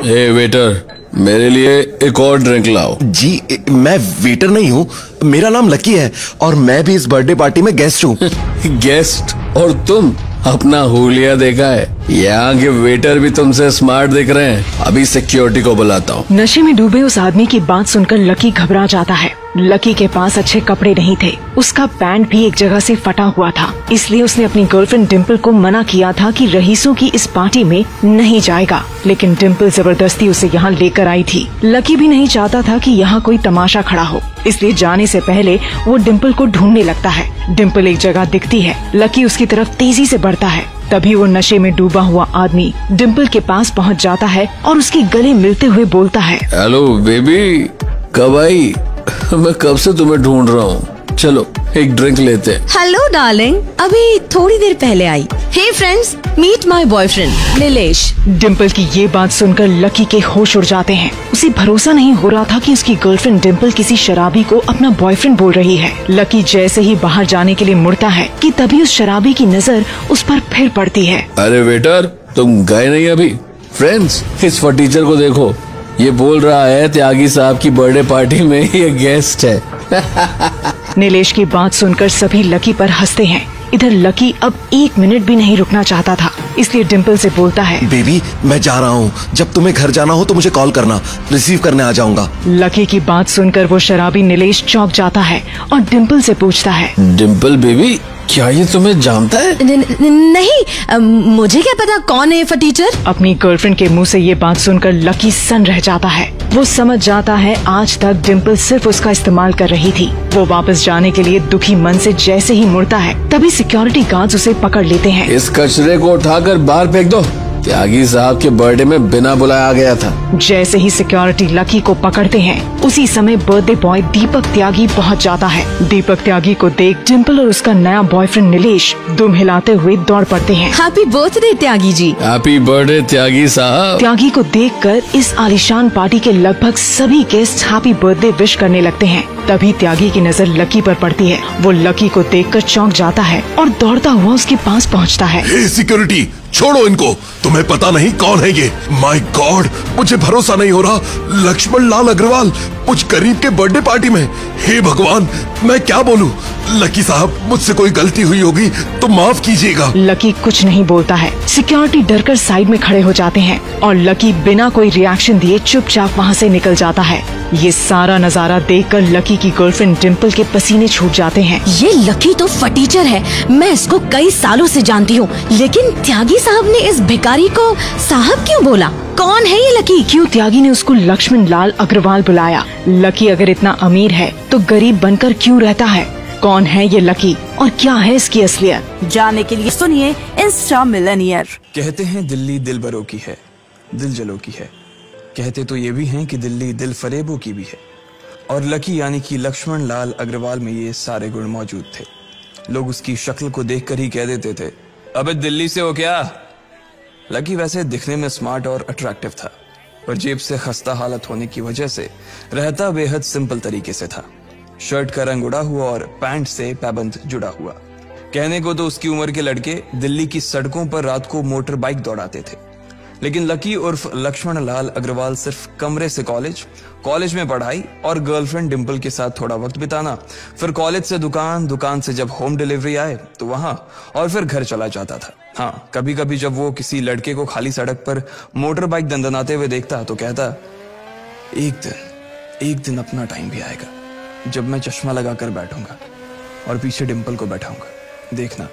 हे waiter, मेरे लिए एक और ड्रिंक लाओ। जी मैं वेटर नहीं हूँ, मेरा नाम लकी है और मैं भी इस बर्थडे पार्टी में गेस्ट हूँ। गेस्ट? और तुम अपना हुलिया देखा है? यहाँ के वेटर भी तुमसे स्मार्ट दिख रहे हैं। अभी सिक्योरिटी को बुलाता हूँ। नशे में डूबे उस आदमी की बात सुनकर लकी घबरा जाता है। लकी के पास अच्छे कपड़े नहीं थे, उसका पैंट भी एक जगह से फटा हुआ था, इसलिए उसने अपनी गर्लफ्रेंड डिम्पल को मना किया था कि रईसों की इस पार्टी में नहीं जाएगा, लेकिन डिम्पल जबरदस्ती उसे यहाँ लेकर आई थी। लकी भी नहीं चाहता था कि यहाँ कोई तमाशा खड़ा हो, इसलिए जाने से पहले वो डिम्पल को ढूंढने लगता है। डिम्पल एक जगह दिखती है, लकी उसकी तरफ तेजी से बढ़ता है। तभी वो नशे में डूबा हुआ आदमी डिम्पल के पास पहुँच जाता है और उसके गले मिलते हुए बोलता है, हेलो बेबी, कब आई? मैं कब से तुम्हें ढूंढ रहा हूँ। चलो एक ड्रिंक लेते हैं। हेलो डार्लिंग, अभी थोड़ी देर पहले आई। Hey friends, meet my boyfriend Nilesh. Dimple की ये बात सुनकर लकी के होश उड़ जाते हैं। उसे भरोसा नहीं हो रहा था कि उसकी गर्लफ्रेंड डिम्पल किसी शराबी को अपना बॉयफ्रेंड बोल रही है। लकी जैसे ही बाहर जाने के लिए मुड़ता है कि तभी उस शराबी की नजर उस पर फिर पड़ती है। अरे वेटर, तुम गए नहीं अभी? फ्रेंड्स, इस फटीचर को देखो, ये बोल रहा है त्यागी साहब की बर्थडे पार्टी में ये गेस्ट है। नीलेश की बात सुनकर सभी लकी पर हंसते हैं। इधर लकी अब 1 मिनट भी नहीं रुकना चाहता था, इसलिए डिम्पल से बोलता है, बेबी मैं जा रहा हूँ, जब तुम्हें घर जाना हो तो मुझे कॉल करना, रिसीव करने आ जाऊंगा। लकी की बात सुनकर वो शराबी नीलेश चौंक जाता है और डिम्पल से पूछता है, डिम्पल बेबी, क्या ये तुम्हें जानता है? नहीं, मुझे क्या पता कौन है ये फटीचर। अपनी गर्लफ्रेंड के मुंह से ये बात सुनकर लकी सन्न रह जाता है। वो समझ जाता है आज तक डिम्पल सिर्फ उसका इस्तेमाल कर रही थी। वो वापस जाने के लिए दुखी मन से जैसे ही मुड़ता है, तभी सिक्योरिटी गार्ड्स उसे पकड़ लेते हैं। इस कचरे को उठाकर बाहर फेंक दो, त्यागी साहब के बर्थडे में बिना बुलाया आ गया था। जैसे ही सिक्योरिटी लकी को पकड़ते हैं, उसी समय बर्थडे बॉय दीपक त्यागी पहुंच जाता है। दीपक त्यागी को देख डिम्पल और उसका नया बॉयफ्रेंड नीलेश दुम हिलाते हुए दौड़ पड़ते हैं। Happy birthday Tyagi ji. Happy birthday त्यागी साहब। त्यागी को देखकर इस आलीशान पार्टी के लगभग सभी गेस्ट हैप्पी बर्थडे विश करने लगते हैं। तभी त्यागी की नजर लकी पर पड़ती है। वो लकी को देखकर चौंक जाता है और दौड़ता हुआ उसके पास पहुंचता है। हे सिक्योरिटी, छोड़ो इनको, तुम्हें पता नहीं कौन है ये। माय गॉड, मुझे भरोसा नहीं हो रहा। लक्ष्मण लाल अग्रवाल मुझ गरीब के बर्थडे पार्टी में। हे भगवान, मैं क्या बोलूं? लकी साहब, मुझसे कोई गलती हुई होगी तो माफ कीजिएगा। लकी कुछ नहीं बोलता है। सिक्योरिटी डरकर साइड में खड़े हो जाते हैं और लकी बिना कोई रिएक्शन दिए चुपचाप वहाँ से निकल जाता है। ये सारा नजारा देखकर लकी की गर्लफ्रेंड डिम्पल के पसीने छूट जाते हैं। ये लकी तो फटीचर है, मैं इसको कई सालों से जानती हूँ, लेकिन त्यागी साहब ने इस भिखारी को साहब क्यों बोला? कौन है ये लकी? क्यों त्यागी ने उसको लक्ष्मण लाल अग्रवाल बुलाया? लकी अगर इतना अमीर है तो गरीब बनकर क्यों रहता है? कौन है ये लकी और क्या है इसकी असलियत? जानने के लिए सुनिए इंस्टा मिलेनियर। कहते हैं दिल्ली दिल बरों की है, दिल जलों की है। कहते तो ये भी हैं कि दिल्ली दिल फरेबों की भी है। और लकी यानी कि लक्ष्मण लाल अग्रवाल में ये सारे गुण मौजूद थे। लोग उसकी शक्ल को देखकर ही कह देते थे, अबे दिल्ली से हो क्या? लकी वैसे दिखने में स्मार्ट और अट्रैक्टिव था, पर जेब से खस्ता हालत होने की वजह से रहता बेहद सिंपल तरीके से था। शर्ट का रंग उड़ा हुआ और पैंट से पैबंद जुड़ा हुआ। कहने को तो उसकी उम्र के लड़के दिल्ली की सड़कों पर रात को मोटर बाइक दौड़ाते थे, लेकिन लकी उर्फ लक्ष्मण लाल अग्रवाल सिर्फ कमरे से कॉलेज में पढ़ाई और गर्लफ्रेंड डिम्पल के साथ थोड़ा वक्त बिताना, फिर कॉलेज से दुकान, दुकान से जब होम डिलीवरी आए तो वहां, और फिर घर चला जाता था। हाँ, कभी कभी जब वो किसी लड़के को खाली सड़क पर मोटर बाइक दंदनाते हुए देखता तो कहता, एक दिन अपना टाइम भी आएगा जब मैं चश्मा लगाकर बैठूंगा और पीछे डिम्पल को बैठाऊंगा। देखना,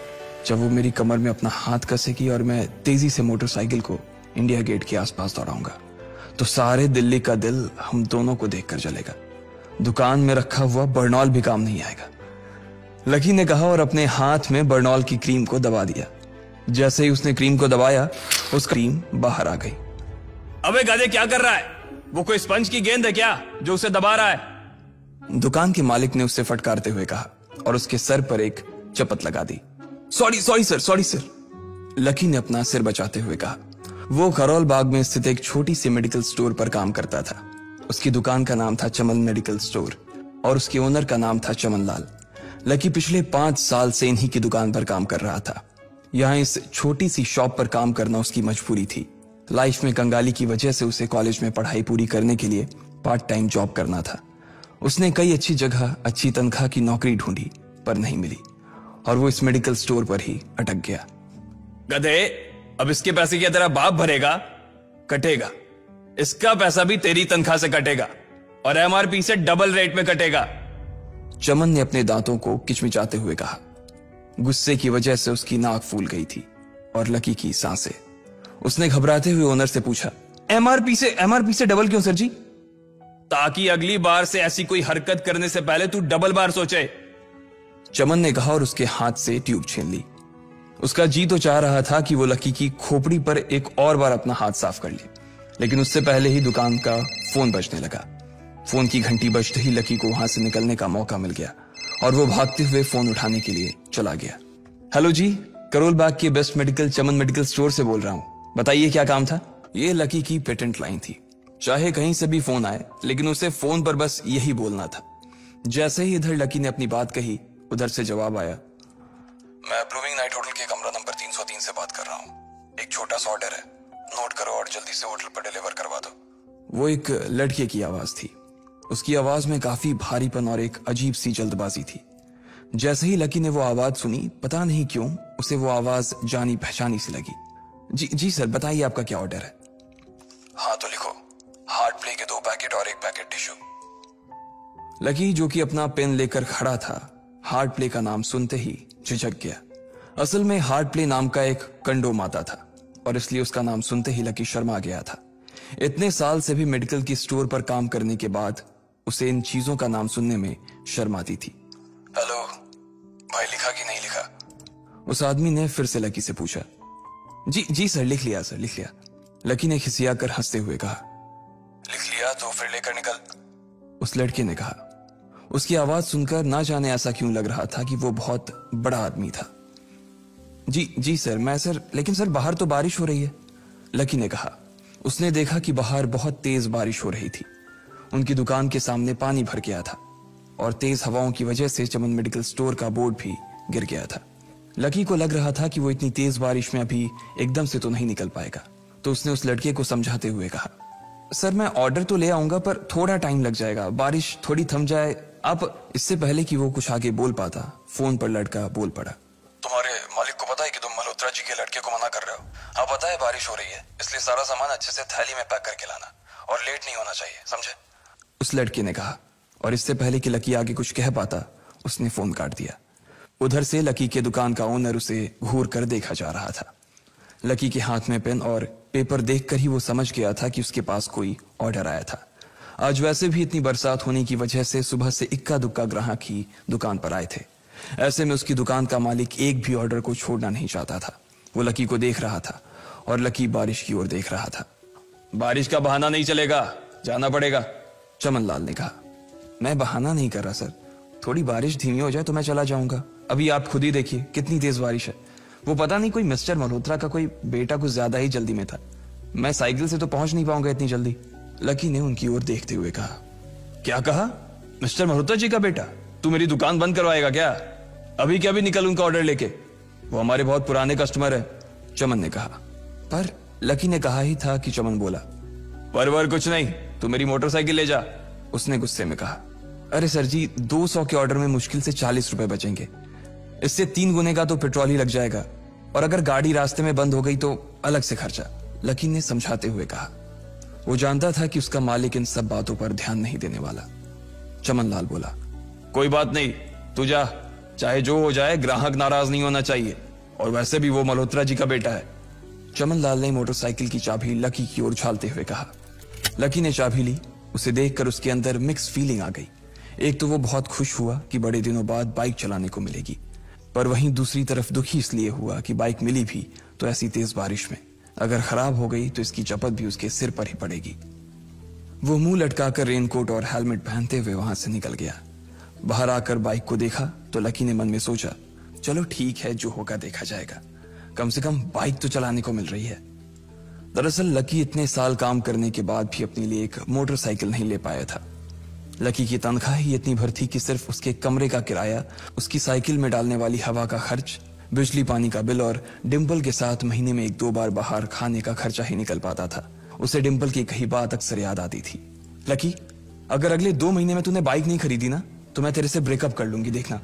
जब वो मेरी कमर में अपना हाथ कसेगी और मैं तेजी से मोटरसाइकिल को इंडिया गेट के आसपास दौड़ाऊंगा, तो सारे दिल्ली का दिल हम दोनों को देखकर जलेगा। दुकान में रखा हुआ बर्नॉल भी काम नहीं आएगा। लकी ने कहा और अपने हाथ में बर्नॉल की क्रीम को दबा दिया। जैसे ही उसने क्रीम को दबाया, उसका क्रीम बाहर आ गई। अबे गधे, क्या कर रहा है? वो कोई स्पंज की गेंद है क्या जो उसे दबा रहा है? दुकान के मालिक ने उससे फटकारते हुए कहा और उसके सर पर एक चपत लगा दी। Sorry sir. लकी ने अपना सिर बचाते हुए कहा। वो खरौल बाग में स्थित एक छोटी सी मेडिकल स्टोर पर काम करता था। उसकी दुकान का नाम था चमन मेडिकल स्टोर और उसके ओनर का नाम था चमन लाल। लकी पिछले 5 साल से इन्हीं की दुकान पर काम कर रहा था। यहाँ इस छोटी सी शॉप पर काम करना उसकी मजबूरी थी। लाइफ में कंगाली की वजह से उसे कॉलेज में पढ़ाई पूरी करने के लिए पार्ट टाइम जॉब करना था। उसने कई अच्छी जगह अच्छी तनख्वाह की नौकरी ढूंढी पर नहीं मिली और वो इस मेडिकल स्टोर पर ही अटक गया। गधे, अब इसके पैसे क्या तेरा बाप भरेगा? कटेगा। इसका पैसा भी तेरी तनख्वाह से कटेगा और एमआरपी से डबल रेट में कटेगा। चमन ने अपने दांतों को किचमिचाते हुए कहा। गुस्से की वजह से उसकी नाक फूल गई थी और लकी की सांसें। उसने घबराते हुए ओनर से पूछा, एमआरपी से डबल क्यों सर जी? ताकि अगली बार से ऐसी कोई हरकत करने से पहले तू डबल बार सोचे। चमन ने कहा और उसके हाथ से ट्यूब छीन ली। उसका जी तो चाह रहा था कि वो लकी की खोपड़ी पर एक और बार अपना हाथ साफ कर ले, लेकिन उससे पहले ही दुकान का फोन बजने लगा। फोन की घंटी बजते ही लकी को वहां से निकलने का मौका मिल गया और वो भागते हुए फोन उठाने के लिए चला गया। हेलो जी, करोल बाग के बेस्ट मेडिकल चमन मेडिकल स्टोर से बोल रहा हूं, बताइए क्या काम था? ये लकी की पेटेंट लाइन थी। चाहे कहीं से भी फोन आए, लेकिन उसे फोन पर बस यही बोलना था। जैसे ही इधर लकी ने अपनी बात कही, उधर से जवाब आया, मैं अप्रूविंग नाइट होटल के कमरा नंबर 303 से बात कर रहा हूँ। एक छोटा सा ऑर्डर है, नोट करो और जल्दी से होटल पर डिलीवर करवा दो। वो एक लड़के की आवाज थी। उसकी आवाज में काफी भारीपन और एक अजीब सी जल्दबाजी थी। जैसे ही लकी ने वो आवाज सुनी, पता नहीं क्यों उसे वो आवाज जानी पहचानी सी लगी। जी सर, बताइए आपका क्या ऑर्डर है? हाँ तो लिखो, हार्ट प्ले के 2 पैकेट और 1 पैकेट टिश्यू। लकी जो कि अपना पेन लेकर खड़ा था, हार्ट प्ले का नाम सुनते ही झिझक गया। असल में हार्ट प्ले नाम का एक कंडोम आता था और इसलिए उसका नाम सुनते ही लकी शर्मा गया था। इतने साल से भी मेडिकल की स्टोर पर काम करने के बाद उसे इन चीजों का नाम सुनने में शर्म आती थी। हेलो भाई, लिखा कि नहीं लिखा? उस आदमी ने फिर से लकी से पूछा। जी सर, लिख लिया सर, लिख लिया। लकी ने खिसिया कर हंसते हुए कहा। लिख लिया तो फिर लेकर निकल, उस लड़के ने कहा। उसकी आवाज सुनकर ना जाने ऐसा क्यों लग रहा था कि वो बहुत बड़ा आदमी था। जी सर, मैं सर, लेकिन सर बाहर तो बारिश हो रही है, लकी ने कहा। उसने देखा कि बाहर बहुत तेज बारिश हो रही थी। उनकी दुकान के सामने पानी भर गया था और तेज हवाओं की वजह से चमन मेडिकल स्टोर का बोर्ड भी गिर गया था। लकी को लग रहा था कि वो इतनी तेज बारिश में अभी एकदम से तो नहीं निकल पाएगा, तो उसने उस लड़के को समझाते हुए कहा, सर मैं ऑर्डर तो ले आऊंगा पर थोड़ा टाइम लग जाएगा, बारिश थोड़ी थम जाए आप। इससे पहले कि वो कुछ आगे बोल पाता, फोन पर लड़का बोल पड़ा। तुम्हारे मालिक को पता है कि तुम मल्होत्रा जी के लड़के को मना कर रहे हो? हाँ पता है बारिश हो रही है, इसलिए सारा सामान अच्छे से थैली में पैक करके लाना और लेट नहीं होना चाहिए, समझे? उस लड़के ने कहा और इससे पहले कि लकी आगे कुछ कह पाता, उसने फोन काट दिया। उधर से लकी के दुकान का ओनर उसे घूर कर देखा जा रहा था। लकी के हाथ में पेन और पेपर देखकर ही वो समझ गया था कि उसके पास कोई ऑर्डर आया था। आज वैसे भी इतनी बरसात होने की वजह से सुबह से इक्का दुक्का ग्राहक ही दुकान पर आए थे। ऐसे में उसकी दुकान का मालिक एक भी ऑर्डर को छोड़ना नहीं चाहता था। वो लकी को देख रहा था और लकी बारिश की ओर देख रहा था। बारिश का बहाना नहीं चलेगा, जाना पड़ेगा, चमन लाल ने कहा। मैं बहाना नहीं कर रहा सर, थोड़ी बारिश धीमी हो जाए तो मैं चला जाऊंगा। अभी आप खुद ही देखिए कितनी तेज बारिश है। वो पता नहीं कोई मिस्टर मल्होत्रा का कोई बेटा कुछ ज्यादा ही जल्दी में था। मैं साइकिल से तो पहुंच नहीं पाऊंगा इतनी जल्दी, लकी ने उनकी ओर देखते हुए कहा। क्या कहा? मिस्टर मल्होत्रा जी का बेटा? तू मेरी दुकान बंद करवाएगा क्या? अभी क्या भी निकल उनका ऑर्डर लेके, वो हमारे बहुत पुराने कस्टमर है, चमन ने कहा। पर लकी ने कहा ही था कि चमन बोला। परवर कुछ नहीं, तू मेरी मोटरसाइकिल ले जा, उसने गुस्से में कहा। अरे सर जी, 200 के ऑर्डर में मुश्किल से 40 रुपए बचेंगे, इससे 3 गुने का तो पेट्रोल ही लग जाएगा, और अगर गाड़ी रास्ते में बंद हो गई तो अलग से खर्चा, लकी ने समझाते हुए कहा। वो जानता था कि उसका मालिक इन सब बातों पर ध्यान नहीं देने वाला। चमन लाल बोला, कोई बात नहीं, तू जा, चाहे जो हो जाए ग्राहक नाराज नहीं होना चाहिए, और वैसे भी वो मल्होत्रा जी का बेटा है। चमन लाल ने मोटरसाइकिल की चाबी लकी की ओर उछालते हुए कहा। लकी ने चाबी ली। उसे देखकर उसके अंदर मिक्स फीलिंग आ गई। एक तो वो बहुत खुश हुआ कि बड़े दिनों बाद बाइक चलाने को मिलेगी, पर वहीं दूसरी तरफ दुखी इसलिए हुआ कि बाइक मिली भी तो ऐसी तेज बारिश में, अगर खराब हो गई तो इसकी चपत भी उसके सिर पर ही पड़ेगी। वो मुंह लटकाकर रेनकोट और हेलमेट पहनते हुए वहां से निकल गया। बाहर आकर बाइक को देखा तो लकी ने मन में सोचा, चलो ठीक है, जो होगा देखा जाएगा, कम से कम बाइक तो चलाने को मिल रही है। दरअसल लकी इतने साल काम करने के बाद भी अपने लिए एक मोटरसाइकिल नहीं ले पाया था। लकी की तनख्वाह ही इतनी भर थी कि सिर्फ उसके कमरे का किराया, उसकी साइकिल में डालने वाली हवा का खर्च, बिजली पानी का बिल और डिम्पल के साथ महीने में 1-2 बार बाहर खाने का खर्चा ही निकल पाता था। उसे डिम्पल की कही बात अक्सर याद आती थी। लकी, अगर अगले 2 महीने में तूने बाइक नहीं खरीदी ना तो मैं तेरे से ब्रेकअप कर लूंगी, देखना।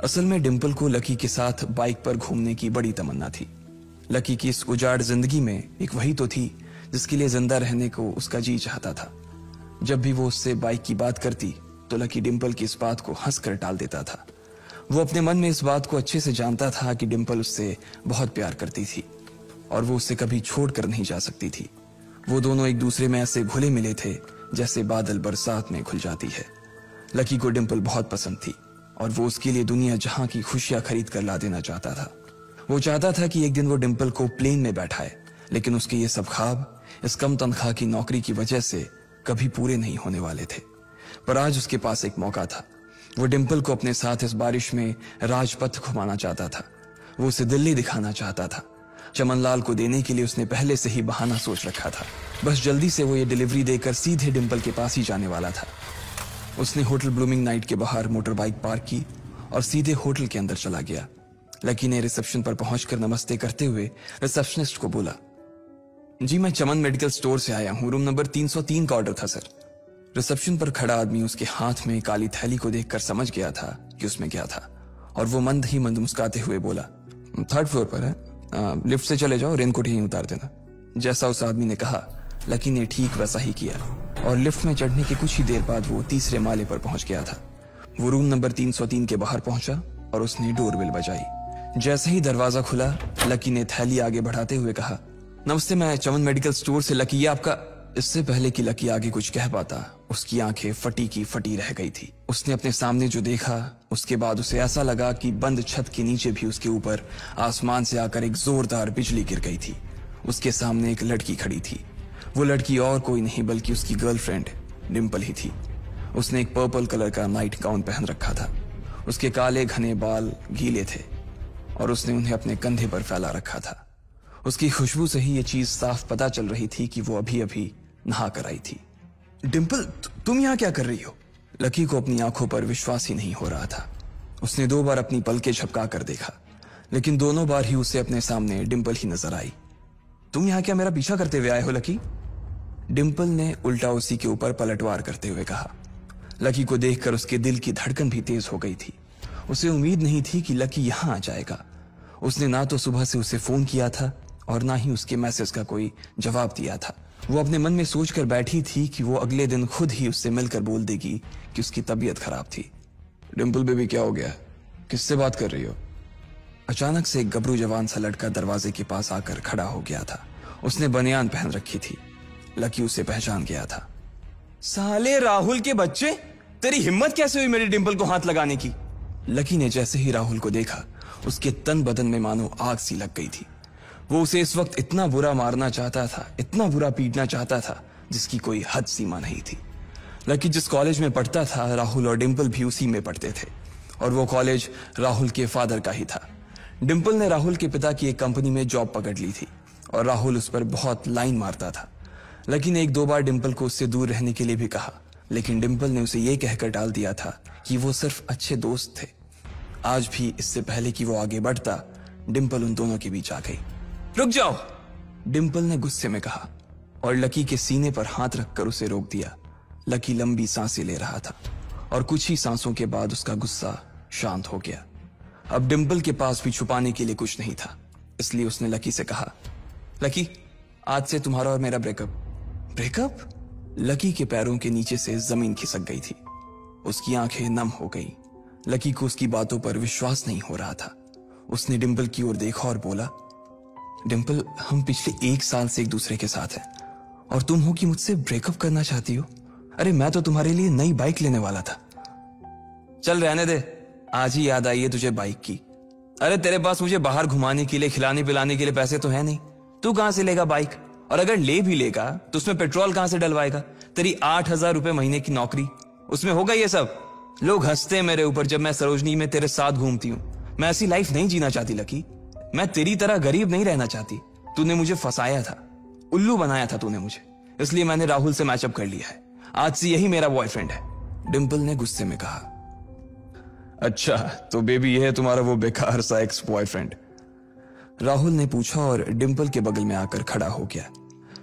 असल में डिम्पल को लकी के साथ बाइक पर घूमने की बड़ी तमन्ना थी। लकी की इस उजाड़ जिंदगी में एक वही तो थी जिसके लिए जिंदा रहने को उसका जी चाहता था। जब भी वो उससे बाइक की बात करती तो लकी डिम्पल की इस बात को हंसकर टाल देता था। वो अपने मन में इस बात को अच्छे से जानता था कि डिम्पल उससे बहुत प्यार करती थी और वो उससे कभी छोड़कर नहीं जा सकती थी। वो दोनों एक दूसरे में ऐसे घुले मिले थे जैसे बादल बरसात में घुल जाती है। लकी को डिम्पल बहुत पसंद थी और वो उसके लिए दुनिया जहां की खुशियां खरीद कर ला देना चाहता था। वो चाहता था कि एक दिन वो डिम्पल को प्लेन में बैठाए, लेकिन उसके ये सब ख्वाब इस कम तनख्वाह की नौकरी की वजह से कभी पूरे नहीं होने वाले थे। पर आज उसके पास एक मौका था। वो डिम्पल को अपने साथ इस बारिश में राजपथ घुमाना चाहता था। वो उसे दिल्ली दिखाना चाहता था। चमनलाल को देने के लिए उसने पहले से ही बहाना सोच रखा था। बस जल्दी से वो ये डिलीवरी देकर सीधे डिम्पल के पास ही जाने वाला था। उसने होटल ब्लूमिंग नाइट के बाहर मोटर बाइक पार्क की और सीधे होटल के अंदर चला गया। लकी ने रिसेप्शन पर पहुंचकर नमस्ते करते हुए रिसेप्शनिस्ट को बोला, जी मैं चमन मेडिकल स्टोर से आया हूं, रूम नंबर 303 का ऑर्डर था सर। रिसेप्शन पर खड़ा आदमी उसके हाथ में काली थैली को देखकर समझ गया था कि उसमें क्या था और वो मंद ही मंद मुस्कुराते हुए बोला, 3rd फ्लोर पर है, लिफ्ट से चले जाओ, रेनकोट ही उतार देना। जैसा उस आदमी ने कहा लकी ने ठीक वैसा ही किया और लिफ्ट में चढ़ने के कुछ ही देर बाद वो 3रे माले पर पहुंच गया था। वो रूम नंबर 303 के बाहर पहुंचा और उसने डोरबेल बजाई। जैसे ही दरवाजा खुला लकी ने थैली आगे बढ़ाते हुए कहा, नमस्ते, मैं चमन मेडिकल स्टोर से लकी, ये आपका। इससे पहले कि लकी आगे कुछ कह पाता उसकी आंखें फटी की फटी रह गई थी। उसने अपने सामने जो देखा उसके बाद उसे ऐसा लगा कि बंद छत के नीचे भी उसके ऊपर आसमान से आकर एक जोरदार बिजली गिर गई थी। उसके सामने एक लड़की खड़ी थी। वो लड़की और कोई नहीं बल्कि उसकी गर्लफ्रेंड डिम्पल ही थी। उसने एक पर्पल कलर का नाइट गाउन पहन रखा था। उसके काले घने बाल गीले थे और उसने उन्हें अपने कंधे पर फैला रखा था। उसकी खुशबू से ही ये चीज साफ पता चल रही थी कि वो अभी अभी नहा कर आई थी। डिम्पल, तुम यहाँ क्या कर रही हो? लकी को अपनी आंखों पर विश्वास ही नहीं हो रहा था। उसने 2 बार अपनी पलकें झपका कर देखा, लेकिन दोनों बार ही उसे अपने सामने डिम्पल ही नजर आई। तुम यहाँ क्या मेरा पीछा करते हुए आए हो लकी? डिम्पल ने उल्टा उसी के ऊपर पलटवार करते हुए कहा। लकी को देखकर उसके दिल की धड़कन भी तेज हो गई थी। उसे उम्मीद नहीं थी कि लकी यहाँ आ जाएगा। उसने ना तो सुबह से उसे फोन किया था और ना ही उसके मैसेज का कोई जवाब दिया था। वो अपने मन में सोचकर बैठी थी कि वो अगले दिन खुद ही उससे मिलकर बोल देगी कि उसकी तबीयत खराब थी। डिम्पल बेबी, क्या हो गया? किससे बात कर रही हो? अचानक से एक गबरू जवान सा लड़का दरवाजे के पास आकर खड़ा हो गया था। उसने बनियान पहन रखी थी। लकी उसे पहचान गया था। साले राहुल के बच्चे, तेरी हिम्मत कैसे हुई मेरी डिम्पल को हाथ लगाने की? लकी ने जैसे ही राहुल को देखा उसके तन बदन में मानो आग सी लग गई थी। वो उसे इस वक्त इतना बुरा मारना चाहता था, इतना बुरा पीटना चाहता था जिसकी कोई हद सीमा नहीं थी। लकी जिस कॉलेज में पढ़ता था राहुल और डिम्पल भी उसी में पढ़ते थे और वो कॉलेज राहुल के फादर का ही था। डिम्पल ने राहुल के पिता की एक कंपनी में जॉब पकड़ ली थी और राहुल उस पर बहुत लाइन मारता था। लकी ने 1-2 बार डिम्पल को उससे दूर रहने के लिए भी कहा, लेकिन डिम्पल ने उसे यह कहकर टाल दिया था कि वो सिर्फ अच्छे दोस्त थे। आज भी इससे पहले कि वो आगे बढ़ता डिम्पल उन दोनों के बीच आ गई। रुक जाओ, डिम्पल ने गुस्से में कहा और लकी के सीने पर हाथ रखकर उसे रोक दिया। लकी लंबी सांसें ले रहा था और कुछ ही सांसों के बाद उसका गुस्सा शांत हो गया। अब डिम्पल के पास भी छुपाने के लिए कुछ नहीं था, इसलिए उसने लकी से कहा, लकी, आज से तुम्हारा और मेरा ब्रेकअप। ब्रेकअप? लकी के पैरों के नीचे से जमीन खिसक गई थी। उसकी आंखें नम हो गई। लकी को उसकी बातों पर विश्वास नहीं हो रहा था। उसने डिम्पल की ओर देखा और बोला, डिम्पल, हम पिछले 1 साल से एक दूसरे के साथ हैं और तुम हो कि मुझसे ब्रेकअप करना चाहती हो? अरे मैं तो तुम्हारे लिए नई बाइक लेने वाला था। चल रहने दे, आज ही याद आई है तुझे बाइक की। अरे तेरे पास मुझे बाहर घुमाने के लिए, खिलाने पिलाने के लिए पैसे तो है नहीं। तू कहां से लेगा बाइक? और अगर ले भी लेगा तो उसमें पेट्रोल कहां से डलवाएगा? तेरी 8,000 रुपए महीने की नौकरी, उसमें होगा ये सब? लोग हंसते हैं मेरे ऊपर जब मैं सरोजनी में तेरे साथ घूमती हूँ। मैं ऐसी लाइफ नहीं जीना चाहती लकी। मैं तेरी तरह गरीब नहीं रहना चाहती। तूने मुझे फंसाया था, उल्लू बनाया था तूने मुझे, इसलिए मैंने राहुल से मैचअप कर लिया है। आज से यही मेरा बॉयफ्रेंड है, डिम्पल ने गुस्से में कहा। अच्छा, तो बेबी ये है तुम्हारा वो बेकार सा एक्स बॉयफ्रेंड? राहुल ने पूछा और डिंपल के बगल में आकर खड़ा हो गया।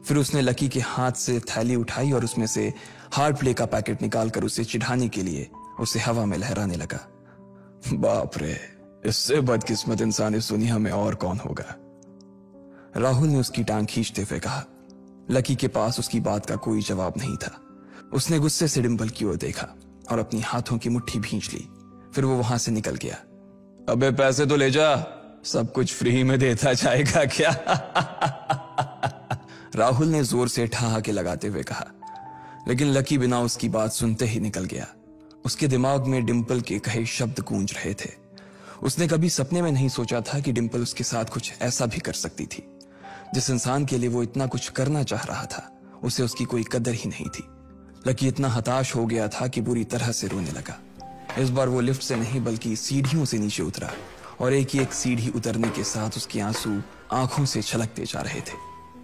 फिर उसने लकी के हाथ से थैली उठाई और उसमें से हार्ड प्ले का पैकेट निकालकर उसे चिढ़ाने के लिए उसे हवा में लहराने लगा। बाप रे, इससे बदकिस्मत इंसान इस दुनिया में और कौन होगा? राहुल ने उसकी टांग खींचते हुए कहा। लकी के पास उसकी बात का कोई जवाब नहीं था। उसने गुस्से से डिंपल की ओर देखा और अपनी हाथों की मुट्ठी भींच ली। फिर वो वहां से निकल गया। अबे पैसे तो ले जा, सब कुछ फ्री में देता जाएगा क्या? राहुल ने जोर से ठहाके लगाते हुए कहा, लेकिन लकी बिना उसकी बात सुनते ही निकल गया। उसके दिमाग में डिंपल के कहे शब्द गूंज रहे थे। उसने कभी सपने में नहीं सोचा था कि डिंपल उसके साथ कुछ ऐसा भी कर सकती थी। जिस इंसान के लिए वो इतना कुछ करना चाह रहा था, उसे उसकी कोई कदर ही नहीं थी। लकी इतना हताश हो गया था कि बुरी तरह से रोने लगा। इस बार वो लिफ्ट से नहीं बल्कि सीढ़ियों से नीचे उतरा और एक ही एक सीढ़ी उतरने के साथ उसके आंसू आंखों से छलकते जा रहे थे।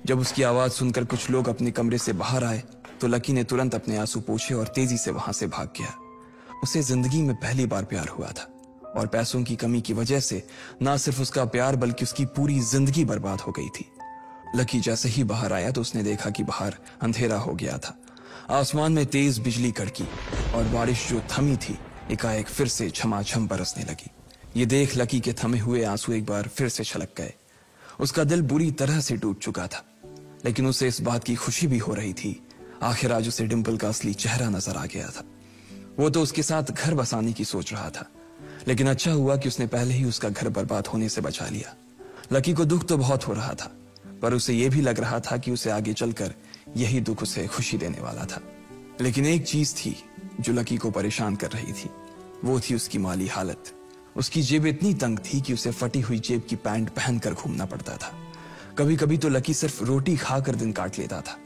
जब उसकी आवाज सुनकर कुछ लोग अपने कमरे से बाहर आए तो लकी ने तुरंत अपने आंसू पोंछे और तेजी से वहां से भाग गया। उसे जिंदगी में पहली बार प्यार हुआ था और पैसों की कमी की वजह से ना सिर्फ उसका प्यार बल्कि उसकी पूरी जिंदगी बर्बाद हो गई थी। लकी जैसे ही बाहर आया तो उसने देखा कि बाहर अंधेरा हो गया था। आसमान में तेज बिजली कड़की और बारिश जो थमी थी एकाएक फिर से झमाझम बरसने लगी। ये देख लकी के थमे हुए आंसू एक बार फिर से छलक गए। उसका दिल बुरी तरह से टूट चुका था, लेकिन उसे इस बात की खुशी भी हो रही थी। आखिर आज उसे डिंपल का असली चेहरा नजर आ गया था। वो तो उसके साथ घर बसाने की सोच रहा था, लेकिन अच्छा हुआ कि उसने पहले ही उसका घर बर्बाद होने से बचा लिया। लकी को दुख तो बहुत हो रहा था, पर उसे यह भी लग रहा था कि उसे आगे चलकर यही दुख उसे खुशी देने वाला था। लेकिन एक चीज थी जो लकी को परेशान कर रही थी, वो थी उसकी माली हालत। उसकी जेब इतनी तंग थी कि उसे फटी हुई जेब की पैंट पहनकर घूमना पड़ता था। कभी कभी तो लकी सिर्फ रोटी खाकर दिन काट लेता था।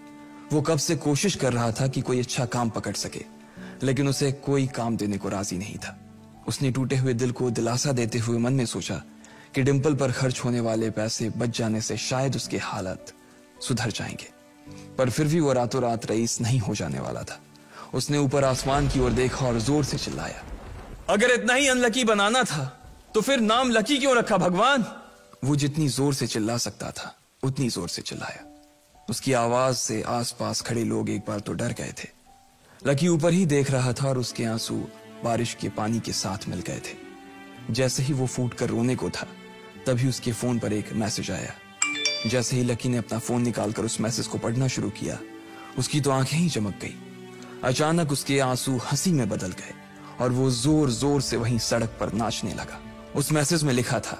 वो कब से कोशिश कर रहा था कि कोई अच्छा काम पकड़ सके, लेकिन उसे कोई काम देने को राजी नहीं था। उसने टूटे हुए दिल को दिलासा देते हुए मन में सोचा कि डिंपल पर खर्च होने वाले पैसे बच जाने से शायद उसके हालत सुधर जाएंगे। पर फिर भी वो रातों रात रईस नहीं हो जाने वाला था। उसने ऊपर आसमान की ओर देखा और जोर से चिल्लाया, अगर इतना ही अनलकी बनाना था तो फिर नाम लकी क्यों रखा भगवान? वो जितनी जोर से चिल्ला सकता था उतनी जोर से चिल्लाया। उसकी आवाज से आसपास खड़े लोग एक बार तो डर गए थे। लकी ऊपर ही देख रहा था और उसके आंसू बारिश के पानी के साथ मिल गए थे। जैसे ही वो फूट कर रोने को था, तभी उसके फोन पर एक मैसेज आया। जैसे ही लकी ने अपना फोन निकालकर उस मैसेज को पढ़ना शुरू किया, उसकी तो आंखें ही चमक गई। अचानक उसके आंसू हंसी में बदल गए और वो जोर जोर से वहीं सड़क पर नाचने लगा। उस मैसेज में लिखा था,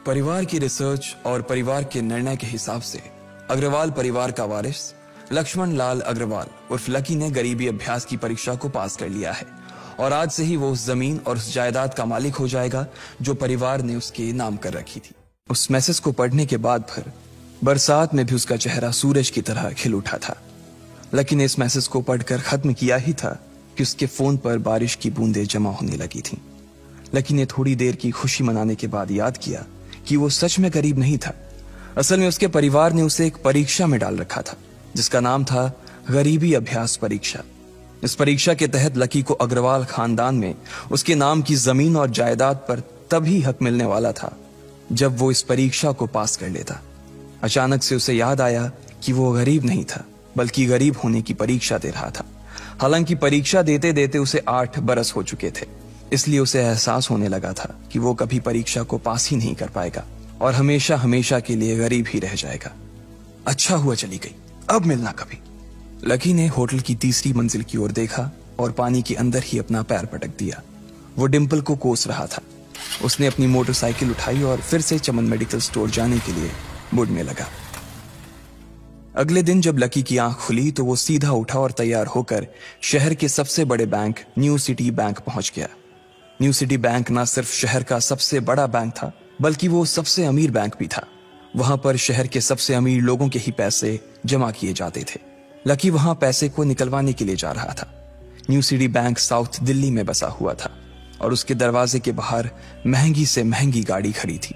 परिवार की रिसर्च और परिवार के निर्णय के हिसाब से अग्रवाल परिवार का वारिस लक्ष्मण लाल अग्रवाल उर्फ लकी ने गरीबी अभ्यास की परीक्षा को पास कर लिया है और आज से ही वो उस जमीन और उस जायदाद का मालिक हो जाएगा जो परिवार ने उसके नाम कर रखी थी। उस मैसेज को पढ़ने के बाद भर बरसात में भी उसका चेहरा सूरज की तरह खिल उठा था। लकी ने इस मैसेज को पढ़कर खत्म किया ही था कि उसके फोन पर बारिश की बूंदें जमा होने लगी थीं। लकी ने थोड़ी देर की खुशी मनाने के बाद याद किया कि वो सच में गरीब नहीं था। असल में उसके परिवार ने उसे एक परीक्षा में डाल रखा था जिसका नाम था गरीबी अभ्यास परीक्षा। इस परीक्षा के तहत लकी को अग्रवाल खानदान में उसके नाम की जमीन और जायदाद पर तभी हक मिलने वाला था जब वो इस परीक्षा को पास कर लेता। अचानक से उसे याद आया कि वो गरीब नहीं था बल्कि गरीब होने की परीक्षा दे रहा था। हालांकि परीक्षा देते देते उसे 8 बरस हो चुके थे, इसलिए उसे एहसास होने लगा था कि वो कभी परीक्षा को पास ही नहीं कर पाएगा और हमेशा हमेशा के लिए गरीब ही रह जाएगा। अच्छा हुआ चली गई, अब मिलना कभी। लकी ने होटल की तीसरी मंजिल की ओर देखा और पानी के अंदर ही अपना पैर पटक दिया। वो डिंपल को कोस रहा था। उसने अपनी मोटरसाइकिल उठाई और फिर से चमन मेडिकल स्टोर जाने के लिए मुड़ने लगा। अगले दिन जब लकी की आंख खुली तो वो सीधा उठा और तैयार होकर शहर के सबसे बड़े बैंक न्यू सिटी बैंक पहुंच गया। न्यू सिटी बैंक न सिर्फ शहर का सबसे बड़ा बैंक था बल्कि वो सबसे अमीर बैंक भी था। वहां पर शहर के सबसे अमीर लोगों के ही पैसे जमा किए जाते थे। लकी वहां पैसे को निकलवाने के लिए जा रहा था। New city bank south Delhi में बसा हुआ था और उसके दरवाजे के बाहर महंगी से महंगी गाड़ी खड़ी थी।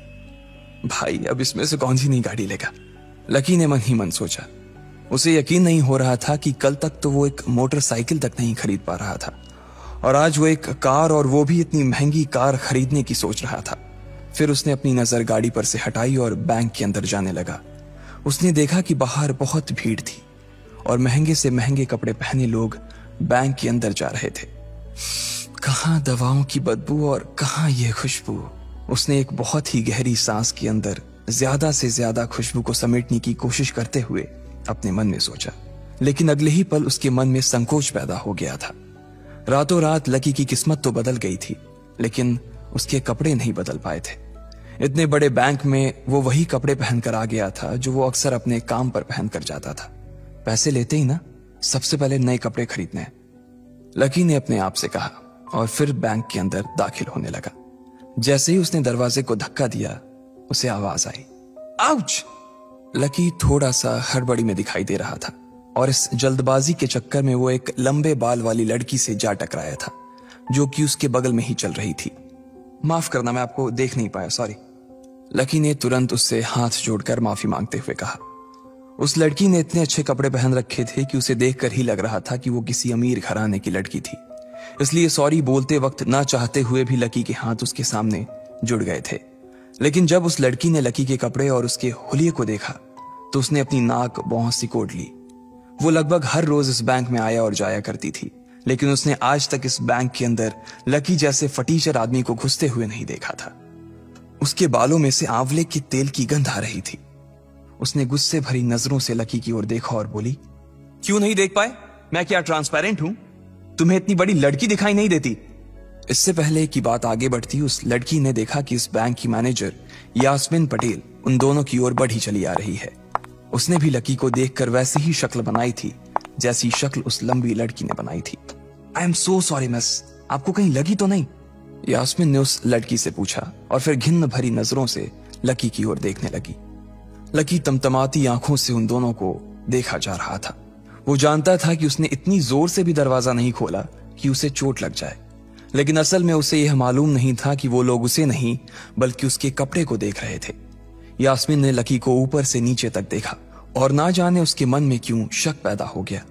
भाई, अब इसमें से कौन सी नई गाड़ी लेगा? लकी ने मन ही मन सोचा। उसे यकीन नहीं हो रहा था कि कल तक तो वो एक मोटरसाइकिल तक नहीं खरीद पा रहा था और आज वो एक कार, और वो भी इतनी महंगी कार खरीदने की सोच रहा था। फिर उसने अपनी नजर गाड़ी पर से हटाई और बैंक के अंदर जाने लगा। उसने देखा कि बाहर बहुत भीड़ थी और महंगे से महंगे कपड़े पहने लोग बैंक के अंदर जा रहे थे। कहाँ दवाओं की बदबू और कहाँ ये खुशबू। उसने एक बहुत ही गहरी सांस के अंदर ज्यादा से ज्यादा खुशबू को समेटने की कोशिश करते हुए अपने मन में सोचा, लेकिन अगले ही पल उसके मन में संकोच पैदा हो गया था। रातों रात लकी की किस्मत तो बदल गई थी, लेकिन उसके कपड़े नहीं बदल पाए थे। इतने बड़े बैंक में वो वही कपड़े पहनकर आ गया था जो वो अक्सर अपने काम पर पहन कर जाता था। पैसे लेते ही ना सबसे पहले नए कपड़े खरीदने हैं, लकी ने अपने आप से कहा और फिर बैंक के अंदर दाखिल होने लगा। जैसे ही उसने दरवाजे को धक्का दिया, उसे आवाज आई, आउच! लकी थोड़ा सा हड़बड़ी में दिखाई दे रहा था और इस जल्दबाजी के चक्कर में वो एक लंबे बाल वाली लड़की से जा टकराया था जो कि उसके बगल में ही चल रही थी। माफ करना, मैं आपको देख नहीं पाया, सॉरी। लकी ने तुरंत उससे हाथ जोड़कर माफी मांगते हुए कहा। उस लड़की ने इतने अच्छे कपड़े पहन रखे थे कि उसे देखकर ही लग रहा था कि वो किसी अमीर घराने की लड़की थी, इसलिए सॉरी बोलते वक्त ना चाहते हुए भी लकी के हाथ उसके सामने जुड़ गए थे। लेकिन जब उस लड़की ने लकी के कपड़े और उसके हुलिये को देखा तो उसने अपनी नाक बहुत सिकोड़ ली। वो लगभग हर रोज इस बैंक में आया और जाया करती थी, लेकिन उसने आज तक इस बैंक के अंदर लकी जैसे फटीचर आदमी को घुसते हुए नहीं देखा था। उसके बालों में से आंवले के तेल की गंध आ रही थी। उसने गुस्से भरी नजरों से लकी की ओर देखा और बोली, क्यों नहीं देख पाए? मैं क्या ट्रांसपेरेंट हूं? तुम्हें इतनी बड़ी लड़की दिखाई नहीं देती? इससे पहले कि बात आगे बढ़ती, उस लड़की ने देखा कि इस बैंक की मैनेजर यास्मीन पटेल उन दोनों की ओर बढ़ी चली आ रही है। उसने भी लकी को देखकर वैसी ही शक्ल बनाई थी जैसी शक्ल उस लंबी लड़की ने बनाई थी। I am so sorry miss, आपको कहीं लगी तो नहीं? यास्मीन ने उस लड़की से पूछा और फिर घिन्न भरी नजरों से लकी की ओर देखने लगी। लकी तमतमाती आंखों से उन दोनों को देखा जा रहा था। वो जानता था कि उसने इतनी जोर से भी दरवाजा नहीं खोला कि उसे चोट लग जाए, लेकिन असल में उसे यह मालूम नहीं था कि वो लोग उसे नहीं बल्कि उसके कपड़े को देख रहे थे। यास्मीन ने लकी को ऊपर से नीचे तक देखा और ना जाने उसके मन में क्यों शक पैदा हो गया।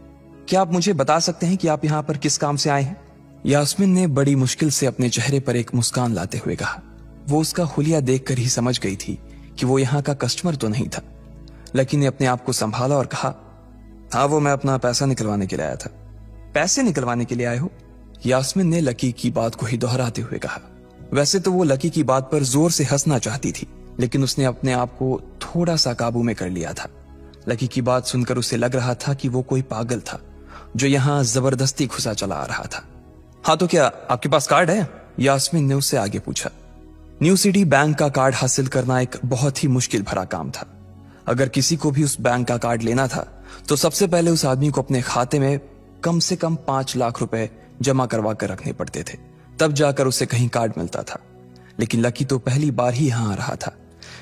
क्या आप मुझे बता सकते हैं कि आप यहाँ पर किस काम से आए हैं? यास्मीन ने बड़ी मुश्किल से अपने चेहरे पर एक मुस्कान लाते हुए कहा। वो उसका हुलिया देखकर ही समझ गई थी कि वो यहाँ का कस्टमर तो नहीं था। लकी ने अपने आप को संभाला और कहा, हाँ वो मैं अपना पैसा निकलवाने के लिए आया था। पैसे निकलवाने के लिए आए हो? यास्मीन ने लकी की बात को ही दोहराते हुए कहा। वैसे तो वो लकी की बात पर जोर से हंसना चाहती थी, लेकिन उसने अपने आप को थोड़ा सा काबू में कर लिया था। लकी की बात सुनकर उसे लग रहा था कि वो कोई पागल था जो यहाँ जबरदस्ती घुसा चला आ रहा था। हाँ तो क्या आपके पास कार्ड है? यास्मीन ने उससे आगे पूछा। न्यू सिटी बैंक का कार्ड हासिल करना एक बहुत ही मुश्किल भरा काम था। अगर किसी को भी उस बैंक का कार्ड लेना था तो सबसे पहले उस आदमी को अपने खाते में कम से कम 5 लाख रुपए जमा करवा कर रखने पड़ते थे, तब जाकर उसे कहीं कार्ड मिलता था। लेकिन लकी तो पहली बार ही यहां आ रहा था,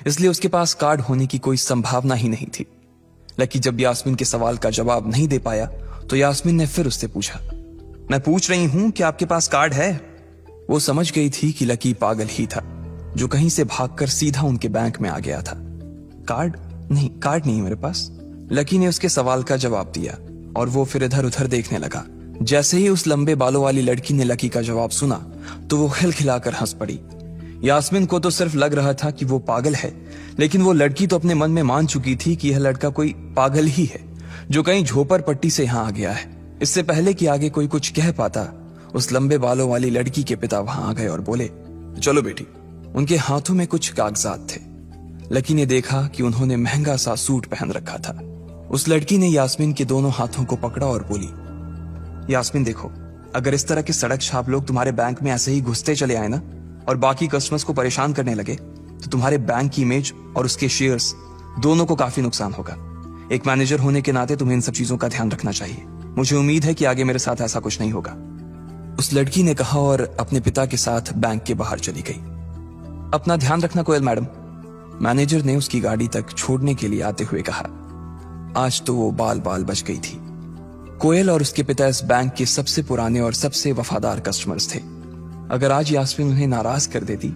इसलिए उसके पास कार्ड होने की कोई संभावना ही नहीं थी। लकी जब यास्मीन के सवाल का जवाब नहीं दे पाया तो यास्मीन ने फिर उससे पूछा, मैं पूछ रही हूं कि आपके पास कार्ड है? वो समझ गई थी कि लकी पागल ही था जो कहीं से भागकर सीधा उनके बैंक में आ गया था। कार्ड नहीं मेरे पास। लकी ने उसके सवाल का जवाब दिया और वो फिर इधर उधर देखने लगा। जैसे ही उस लंबे बालों वाली लड़की ने लकी का जवाब सुना तो वो खिलखिलाकर हंस पड़ी। यास्मीन को तो सिर्फ लग रहा था कि वो पागल है, लेकिन वो लड़की तो अपने मन में मान चुकी थी कि यह लड़का कोई पागल ही है जो कहीं झोपड़ पट्टी से यहाँ आ गया है। इससे पहले कि आगे कोई कुछ कह पाता, उस लंबे बालों वाली लड़की के पिता वहां आ गए और बोले, चलो बेटी। उनके हाथों में कुछ कागजात थे। लकी ने देखा कि उन्होंने महंगा सा सूट पहन रखा था। उस लड़की ने यास्मीन के दोनों हाथों को पकड़ा और बोली, यास्मीन देखो, अगर इस तरह के सड़क छाप लोग तुम्हारे बैंक में ऐसे ही घुसते चले आए ना और बाकी कस्टमर्स को परेशान करने लगे तो तुम्हारे बैंक की इमेज और उसके शेयर्स दोनों को काफी नुकसान होगा। एक मैनेजर होने के नाते तुम्हें इन सब चीजों का ध्यान रखना चाहिए। मुझे उम्मीद है कि आगे मेरे साथ ऐसा कुछ नहीं होगा। उस लड़की ने कहा और अपने पिता के साथ बैंक के बाहर चली गई। अपना ध्यान रखना कोयल मैडम, मैनेजर ने उसकी गाड़ी तक छोड़ने के लिए आते हुए कहा। आज तो वो बाल बाल बच गई थी। कोयल और उसके पिता इस बैंक के सबसे पुराने और सबसे वफादार कस्टमर्स थे। अगर आज यास्मीन उन्हें नाराज कर देती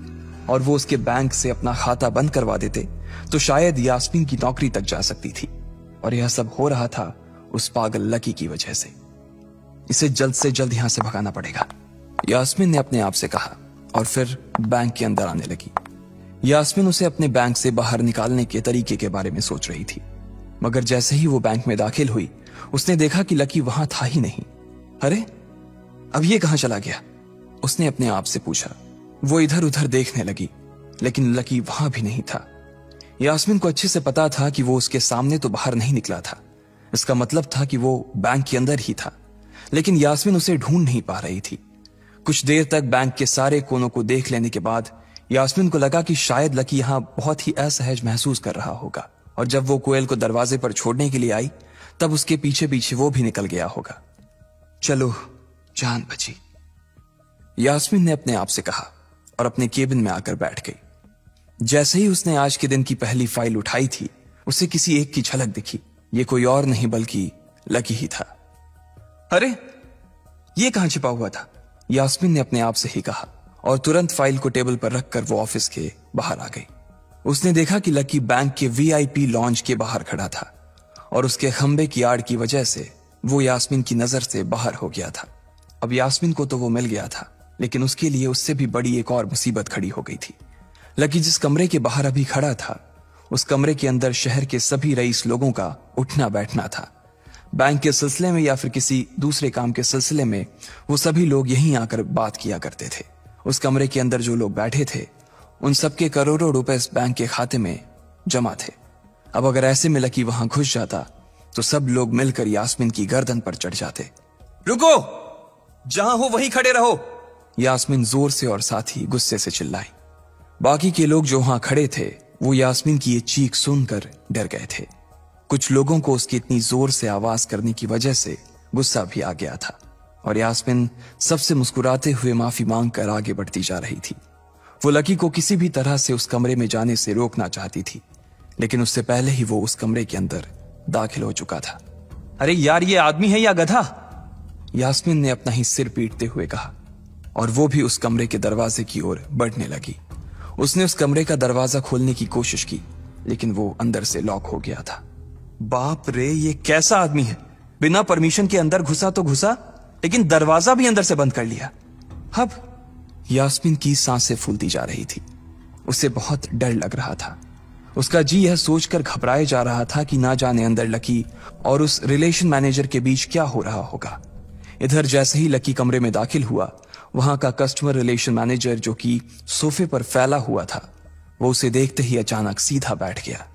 और वो उसके बैंक से अपना खाता बंद करवा देते तो शायद यास्मीन की नौकरी तक जा सकती थी। और यह सब हो रहा था उस पागल लकी की वजह से। इसे जल्द से जल्द यहां से भगाना पड़ेगा। यास्मीन ने अपने आप से कहा और फिर बैंक के अंदर आने लगी। यास्मीन उसे अपने बैंक से बाहर निकालने के तरीके के बारे में सोच रही थी, मगर जैसे ही वो बैंक में दाखिल हुई उसने देखा कि लकी वहां था ही नहीं। अरे अब ये कहां चला गया, उसने अपने आप से पूछा। वो इधर उधर देखने लगी लेकिन लकी वहां भी नहीं था। यास्मीन को अच्छे से पता था कि वो उसके सामने तो बाहर नहीं निकला था, इसका मतलब था कि वो बैंक के अंदर ही था, लेकिन यास्मीन उसे ढूंढ नहीं पा रही थी। कुछ देर तक बैंक के सारे कोनों को देख लेने के बाद यास्मीन को लगा कि शायद लकी यहां बहुत ही असहज महसूस कर रहा होगा, और जब वो कोयल को दरवाजे पर छोड़ने के लिए आई तब उसके पीछे पीछे वो भी निकल गया होगा। चलो जान बची, यास्मीन ने अपने आप से कहा और अपने केबिन में आकर बैठ गई। जैसे ही उसने आज के दिन की पहली फाइल उठाई थी उसे किसी एक की झलक दिखी। ये कोई और नहीं बल्कि लकी ही था। अरे ये कहां छिपा हुआ था, यास्मीन ने अपने आप से ही कहा और तुरंत फाइल को टेबल पर रखकर वो ऑफिस के बाहर आ गई। उसने देखा कि लकी बैंक के वीआईपी लॉन्ज के बाहर खड़ा था और उसके खंबे की आड़ की वजह से वो यास्मीन की नजर से बाहर हो गया था। अब यास्मीन को तो वो मिल गया था, लेकिन उसके लिए उससे भी बड़ी एक और मुसीबत खड़ी हो गई थी। लकी जिस कमरे के बाहर अभी खड़ा था उस कमरे के अंदर शहर के सभी रईस लोगों का उठना बैठना था। बैंक के सिलसिले में या फिर किसी दूसरे काम के सिलसिले में वो सभी लोग यहीं आकर बात किया करते थे। उस कमरे के अंदर जो लोग बैठे थे उन सबके करोड़ों रुपए इस बैंक के खाते में जमा थे। अब अगर ऐसे में लकी वहां घुस जाता तो सब लोग मिलकर यास्मीन की गर्दन पर चढ़ जाते। रुको, जहां हो वहीं खड़े रहो, यास्मीन जोर से और साथ ही गुस्से से चिल्लाई। बाकी के लोग जो वहां खड़े थे वो यास्मीन की ये चीख सुनकर डर गए थे। कुछ लोगों को उसकी इतनी जोर से आवाज करने की वजह से गुस्सा भी आ गया था और यास्मीन सबसे मुस्कुराते हुए माफी मांगकर आगे बढ़ती जा रही थी। वो लकी को किसी भी तरह से उस कमरे में जाने से रोकना चाहती थी, लेकिन उससे पहले ही वो उस कमरे के अंदर दाखिल हो चुका था। अरे यार, ये आदमी है या गधा, यास्मीन ने अपना ही सिर पीटते हुए कहा और वो भी उस कमरे के दरवाजे की ओर बढ़ने लगी। उसने उस कमरे का दरवाजा खोलने की कोशिश की लेकिन वो अंदर से लॉक हो गया था। बाप रे, ये कैसा आदमी है, बिना परमिशन के अंदर घुसा तो घुसा लेकिन दरवाजा भी अंदर से बंद कर लिया। अब यास्मीन की सांसें फूलती जा रही थी, उसे बहुत डर लग रहा था। उसका जी यह सोचकर घबराए जा रहा था कि ना जाने अंदर लकी और उस रिलेशन मैनेजर के बीच क्या हो रहा होगा। इधर जैसे ही लकी कमरे में दाखिल हुआ वहां का कस्टमर रिलेशन मैनेजर जो कि सोफे पर फैला हुआ था वो उसे देखते ही अचानक सीधा बैठ गया।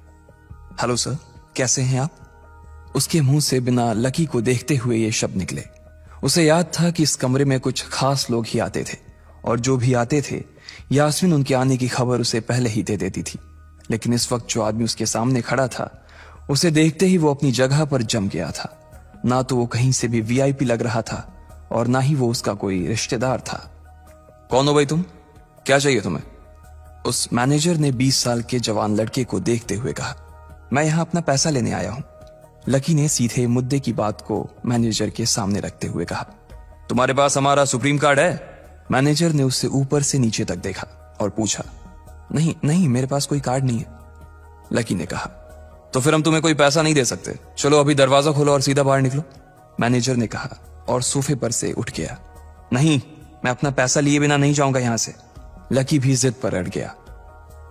हेलो सर, कैसे हैं आप? उसके मुंह से बिना लकी को देखते हुए ये शब्द निकले। उसे याद था कि इस कमरे में कुछ खास लोग ही आते थे और जो भी आते थे यास्मीन उनके आने की खबर उसे पहले ही दे देती थी, लेकिन इस वक्त जो आदमी उसके सामने खड़ा था उसे देखते ही वो अपनी जगह पर जम गया था। ना तो वो कहीं से भी वीआईपी लग रहा था और ना ही वो उसका कोई रिश्तेदार था। कौन हो भाई तुम, क्या चाहिए तुम्हें? उस मैनेजर ने 20 साल के जवान लड़के को देखते हुए कहा। मैं यहां अपना पैसा लेने आया हूं, लकी ने सीधे मुद्दे की बात को मैनेजर के सामने रखते हुए कहा। तुम्हारे पास हमारा सुप्रीम कार्ड है? मैनेजर ने उससे ऊपर से नीचे तक देखा और पूछा। नहीं नहीं, मेरे पास कोई कार्ड नहीं है, लकी ने कहा। तो फिर हम तुम्हें कोई पैसा नहीं दे सकते, चलो अभी दरवाजा खोलो और सीधा बाहर निकलो, मैनेजर ने कहा और सोफे पर से उठ गया। नहीं, मैं अपना पैसा लिए बिना नहीं जाऊंगा यहां से, लकी भी जिद पर अड़ गया।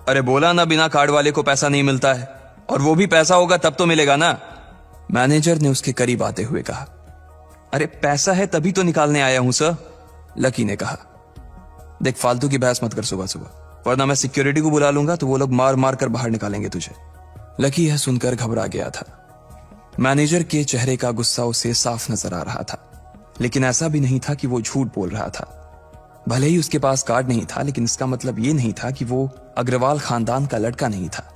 अरे बोला ना, बिना कार्ड वाले को पैसा नहीं मिलता है, और वो भी पैसा होगा तब तो मिलेगा ना, मैनेजर ने उसके करीब आते हुए कहा। अरे पैसा है तभी तो निकालने आया हूं सर, लकी ने कहा। देख, फालतू की बहस मत कर सुबह सुबह, वरना मैं सिक्योरिटी को बुला लूंगा तो वो लोग मार मार कर बाहर निकालेंगे तुझे। लकी यह सुनकर घबरा गया था। मैनेजर के चेहरे का गुस्सा उसे साफ नजर आ रहा था, लेकिन ऐसा भी नहीं था कि वो झूठ बोल रहा था। भले ही उसके पास कार्ड नहीं था, लेकिन इसका मतलब ये नहीं था कि वो अग्रवाल खानदान का लड़का नहीं था।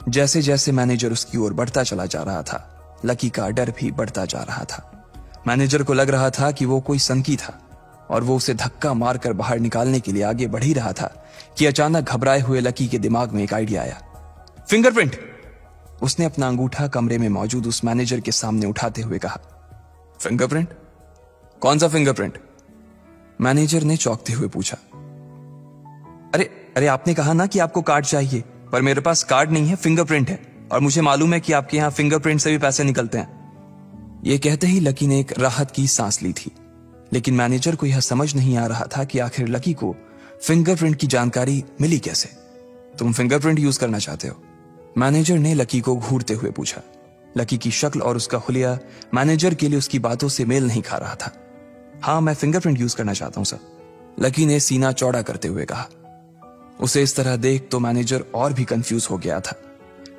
जैसे जैसे मैनेजर उसकी ओर बढ़ता चला जा रहा था लकी का डर भी बढ़ता जा रहा था। मैनेजर को लग रहा था कि वो कोई संकी था और वो उसे धक्का मारकर बाहर निकालने के लिए आगे बढ़ ही रहा था कि अचानक घबराए हुए लकी के दिमाग में एक आइडिया आया। फिंगरप्रिंट, उसने अपना अंगूठा कमरे में मौजूद उस मैनेजर के सामने उठाते हुए कहा। फिंगरप्रिंट? कौन सा फिंगरप्रिंट? मैनेजर ने चौंकते हुए पूछा। अरे आपने कहा ना कि आपको कार्ड चाहिए, पर मेरे पास कार्ड नहीं है, फिंगरप्रिंट है, और मुझे मालूम है कि आपके यहां फिंगरप्रिंट से भी पैसे निकलते हैं। यह कहते ही लकी ने एक राहत की सांस ली थी, लेकिन मैनेजर को यह समझ नहीं आ रहा था कि आखिर लकी को फिंगरप्रिंट की जानकारी मिली कैसे। तुम फिंगरप्रिंट यूज करना चाहते हो? मैनेजर ने लकी को घूरते हुए पूछा। लकी की शक्ल और उसका हुलिया मैनेजर के लिए उसकी बातों से मेल नहीं खा रहा था। हाँ, मैं फिंगरप्रिंट यूज करना चाहता हूं सर, लकी ने सीना चौड़ा करते हुए कहा। उसे इस तरह देख तो मैनेजर और भी कंफ्यूज हो गया था।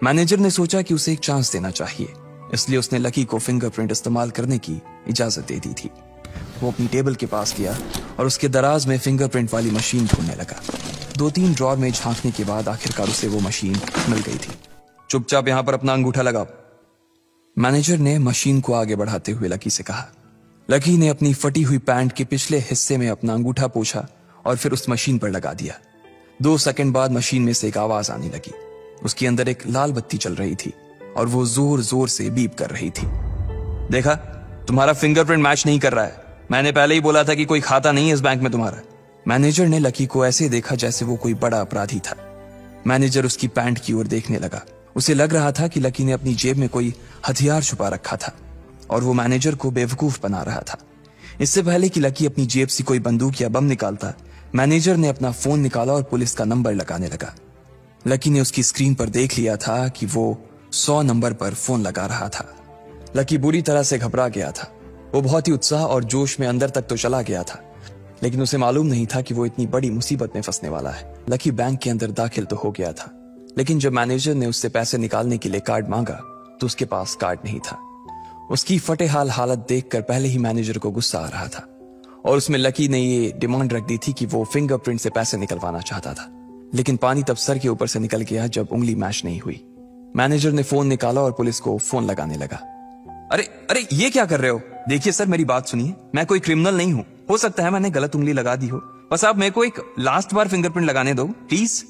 मैनेजर ने सोचा कि उसे एक चांस देना चाहिए, इसलिए उसने लकी को फिंगरप्रिंट इस्तेमाल करने की इजाजत दे दी थी। वो अपनी टेबल के पास गया और उसके दराज में फिंगरप्रिंट वाली मशीन ढूंढने लगा। 2-3 ड्रॉर में झांकने के बाद आखिरकार उसे वो मशीन मिल गई थी। चुपचाप यहां पर अपना अंगूठा लगाओ, मैनेजर ने मशीन को आगे बढ़ाते हुए लकी से कहा। लकी ने अपनी फटी हुई पैंट के पिछले हिस्से में अपना अंगूठा पोंछा और फिर उस मशीन पर लगा दिया। 2 सेकंड बाद मशीन में से एक आवाज आने लगी। उसके अंदर एक लाल बत्ती चल रही थी और वो जोर जोर से बीप कर रही थी। देखा, तुम्हारा फिंगरप्रिंट मैच नहीं कर रहा है। मैंने पहले ही बोला था कि कोई खाता नहीं है इस बैंक में तुम्हारा। मैनेजर ने लकी को ऐसे देखा जैसे वो कोई बड़ा अपराधी था। मैनेजर उसकी पैंट की ओर देखने लगा। उसे लग रहा था कि लकी ने अपनी जेब में कोई हथियार छुपा रखा था और वो मैनेजर को बेवकूफ बना रहा था। इससे पहले कि लकी अपनी जेब से कोई बंदूक या बम निकालता, मैनेजर ने अपना फोन निकाला और पुलिस का नंबर लगाने लगा। लकी ने उसकी स्क्रीन पर देख लिया था कि वो 100 नंबर पर फोन लगा रहा था। लकी बुरी तरह से घबरा गया था। वो बहुत ही उत्साह और जोश में अंदर तक तो चला गया था, लेकिन उसे मालूम नहीं था कि वो इतनी बड़ी मुसीबत में फंसने वाला है। लकी बैंक के अंदर दाखिल तो हो गया था, लेकिन जब मैनेजर ने उससे पैसे निकालने के लिए कार्ड मांगा तो उसके पास कार्ड नहीं था। उसकी फटेहाल हालत देखकर पहले ही मैनेजर को गुस्सा आ रहा था और उसमें लकी ने ये डिमांड रख दी थी कि वो फिंगरप्रिंट से पैसे निकलवाना चाहता था। लेकिन पानी तब सर के ऊपर से निकल गया जब उंगली मैच नहीं हुई। मैनेजर ने फोन निकाला और पुलिस को फोन लगाने लगा। अरे अरे, ये क्या कर रहे हो? देखिए सर, मेरी बात सुनिए, मैं कोई क्रिमिनल नहीं हूं। हो सकता है मैंने गलत उंगली लगा दी हो, बस आप मेरे को एक लास्ट बार फिंगरप्रिंट लगाने दो प्लीज।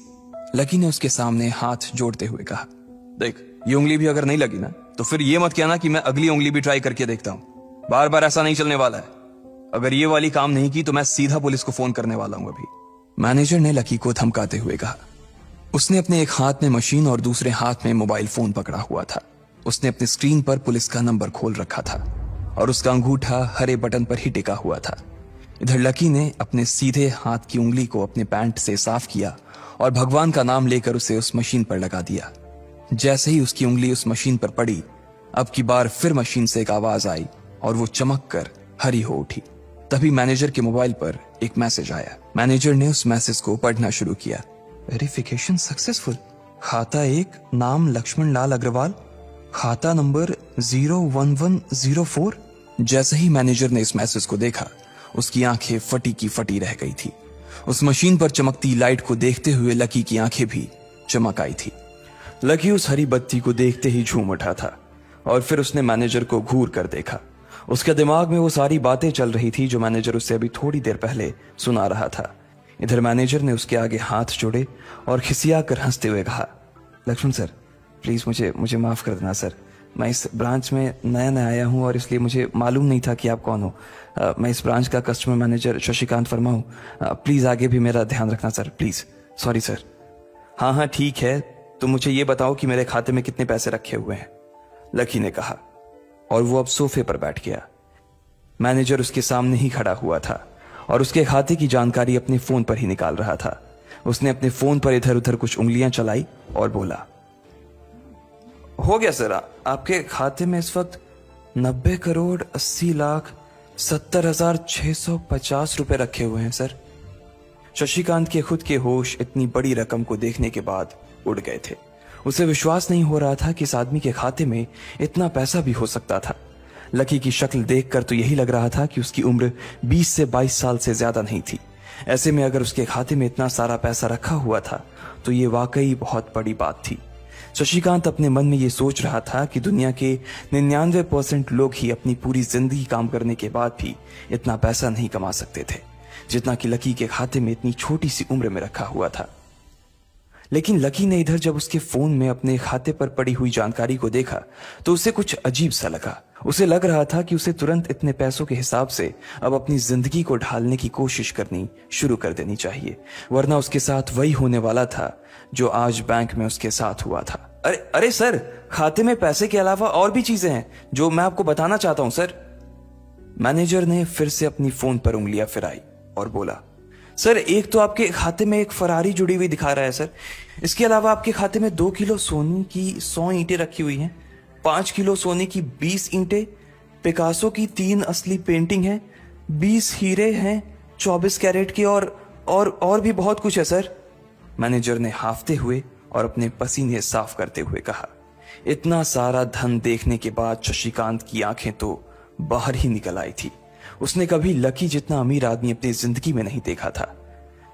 लकी ने उसके सामने हाथ जोड़ते हुए कहा। देख, ये उंगली भी अगर नहीं लगी ना तो फिर ये मत कहना कि मैं अगली उंगली भी ट्राई करके देखता हूं। बार बार ऐसा नहीं चलने वाला है। अगर ये वाली काम नहीं की तो मैं सीधा पुलिस को फोन करने वाला हूं अभी, मैनेजर ने लकी को धमकाते हुए कहा। उसने अपने एक हाथ में मशीन और दूसरे हाथ में मोबाइल फोन पकड़ा हुआ था। उसने अपनी स्क्रीन पर पुलिस का नंबर खोल रखा था और उसका अंगूठा हरे बटन पर ही टिका हुआ था। इधर लकी ने अपने सीधे हाथ की उंगली को अपने पैंट से साफ किया और भगवान का नाम लेकर उसे उस मशीन पर लगा दिया। जैसे ही उसकी उंगली उस मशीन पर पड़ी, अब की बार फिर मशीन से एक आवाज आई और वो चमक कर हरी हो उठी। तभी मैनेजर के मोबाइल पर एक मैसेज आया। मैनेजर ने उस मैसेज को पढ़ना शुरू किया। Verification successful. खाता 1, नाम लक्ष्मण लाल अग्रवाल, खाता नंबर 01104। जैसे ही मैनेजर ने इस मैसेज को देखा, उसकी आंखें फटी की फटी रह गई थी। उस मशीन पर चमकती लाइट को देखते हुए लकी की आंखें भी चमक आई थी। लकी उस हरी बत्ती को देखते ही झूम उठा था और फिर उसने मैनेजर को घूर कर देखा। उसके दिमाग में वो सारी बातें चल रही थी जो मैनेजर उससे अभी थोड़ी देर पहले सुना रहा था। इधर मैनेजर ने उसके आगे हाथ जोड़े और खिसिया कर हंसते हुए कहा, लक्ष्मण सर, प्लीज मुझे माफ कर देना सर। मैं इस ब्रांच में नया आया हूँ और इसलिए मुझे मालूम नहीं था कि आप कौन हो। मैं इस ब्रांच का कस्टमर मैनेजर शशिकांत वर्मा हूँ। प्लीज आगे भी मेरा ध्यान रखना सर, प्लीज। Sorry sir. हाँ ठीक है, तो मुझे ये बताओ कि मेरे खाते में कितने पैसे रखे हुए हैं, लकी ने कहा और वो अब सोफे पर बैठ गया। मैनेजर उसके सामने ही खड़ा हुआ था और उसके खाते की जानकारी अपने फोन पर ही निकाल रहा था। उसने अपने फोन पर इधर उधर कुछ उंगलियां चलाई और बोला, हो गया सर, आपके खाते में इस वक्त 90,80,70,650 रुपए रखे हुए हैं सर। शशिकांत के खुद के होश इतनी बड़ी रकम को देखने के बाद उड़ गए थे। उसे विश्वास नहीं हो रहा था कि इस आदमी के खाते में इतना पैसा भी हो सकता था। लकी की शक्ल देखकर तो यही लग रहा था कि उसकी उम्र 20 से 22 साल से ज्यादा नहीं थी। ऐसे में अगर उसके खाते में इतना सारा पैसा रखा हुआ था तो ये वाकई बहुत बड़ी बात थी। शशिकांत अपने मन में ये सोच रहा था कि दुनिया के 99% लोग ही अपनी पूरी जिंदगी काम करने के बाद भी इतना पैसा नहीं कमा सकते थे जितना कि लकी के खाते में इतनी छोटी सी उम्र में रखा हुआ था। लेकिन लकी ने इधर जब उसके फोन में अपने खाते पर पड़ी हुई जानकारी को देखा तो उसे कुछ अजीब सा लगा। उसे लग रहा था कि उसे तुरंत इतने पैसों के हिसाब से अब अपनी जिंदगी को ढालने की कोशिश करनी शुरू कर देनी चाहिए, वरना उसके साथ वही होने वाला था जो आज बैंक में उसके साथ हुआ था। अरे सर, खाते में पैसे के अलावा और भी चीजें हैं जो मैं आपको बताना चाहता हूं सर। मैनेजर ने फिर से अपनी फोन पर उंगलियां फिराई और बोला, सर एक तो आपके खाते में एक फरारी जुड़ी हुई दिखा रहा है सर। इसके अलावा आपके खाते में 2 किलो सोने की 100 ईंटें रखी हुई हैं, 5 किलो सोने की 20 ईंटें, पिकासो की 3 असली पेंटिंग है, 20 हीरे हैं 24 कैरेट के और भी बहुत कुछ है सर। मैनेजर ने हाफते हुए और अपने पसीने साफ करते हुए कहा। इतना सारा धन देखने के बाद शशिकांत की आंखें तो बाहर ही निकल आई थी। उसने कभी लकी जितना अमीर आदमी अपनी जिंदगी में नहीं देखा था।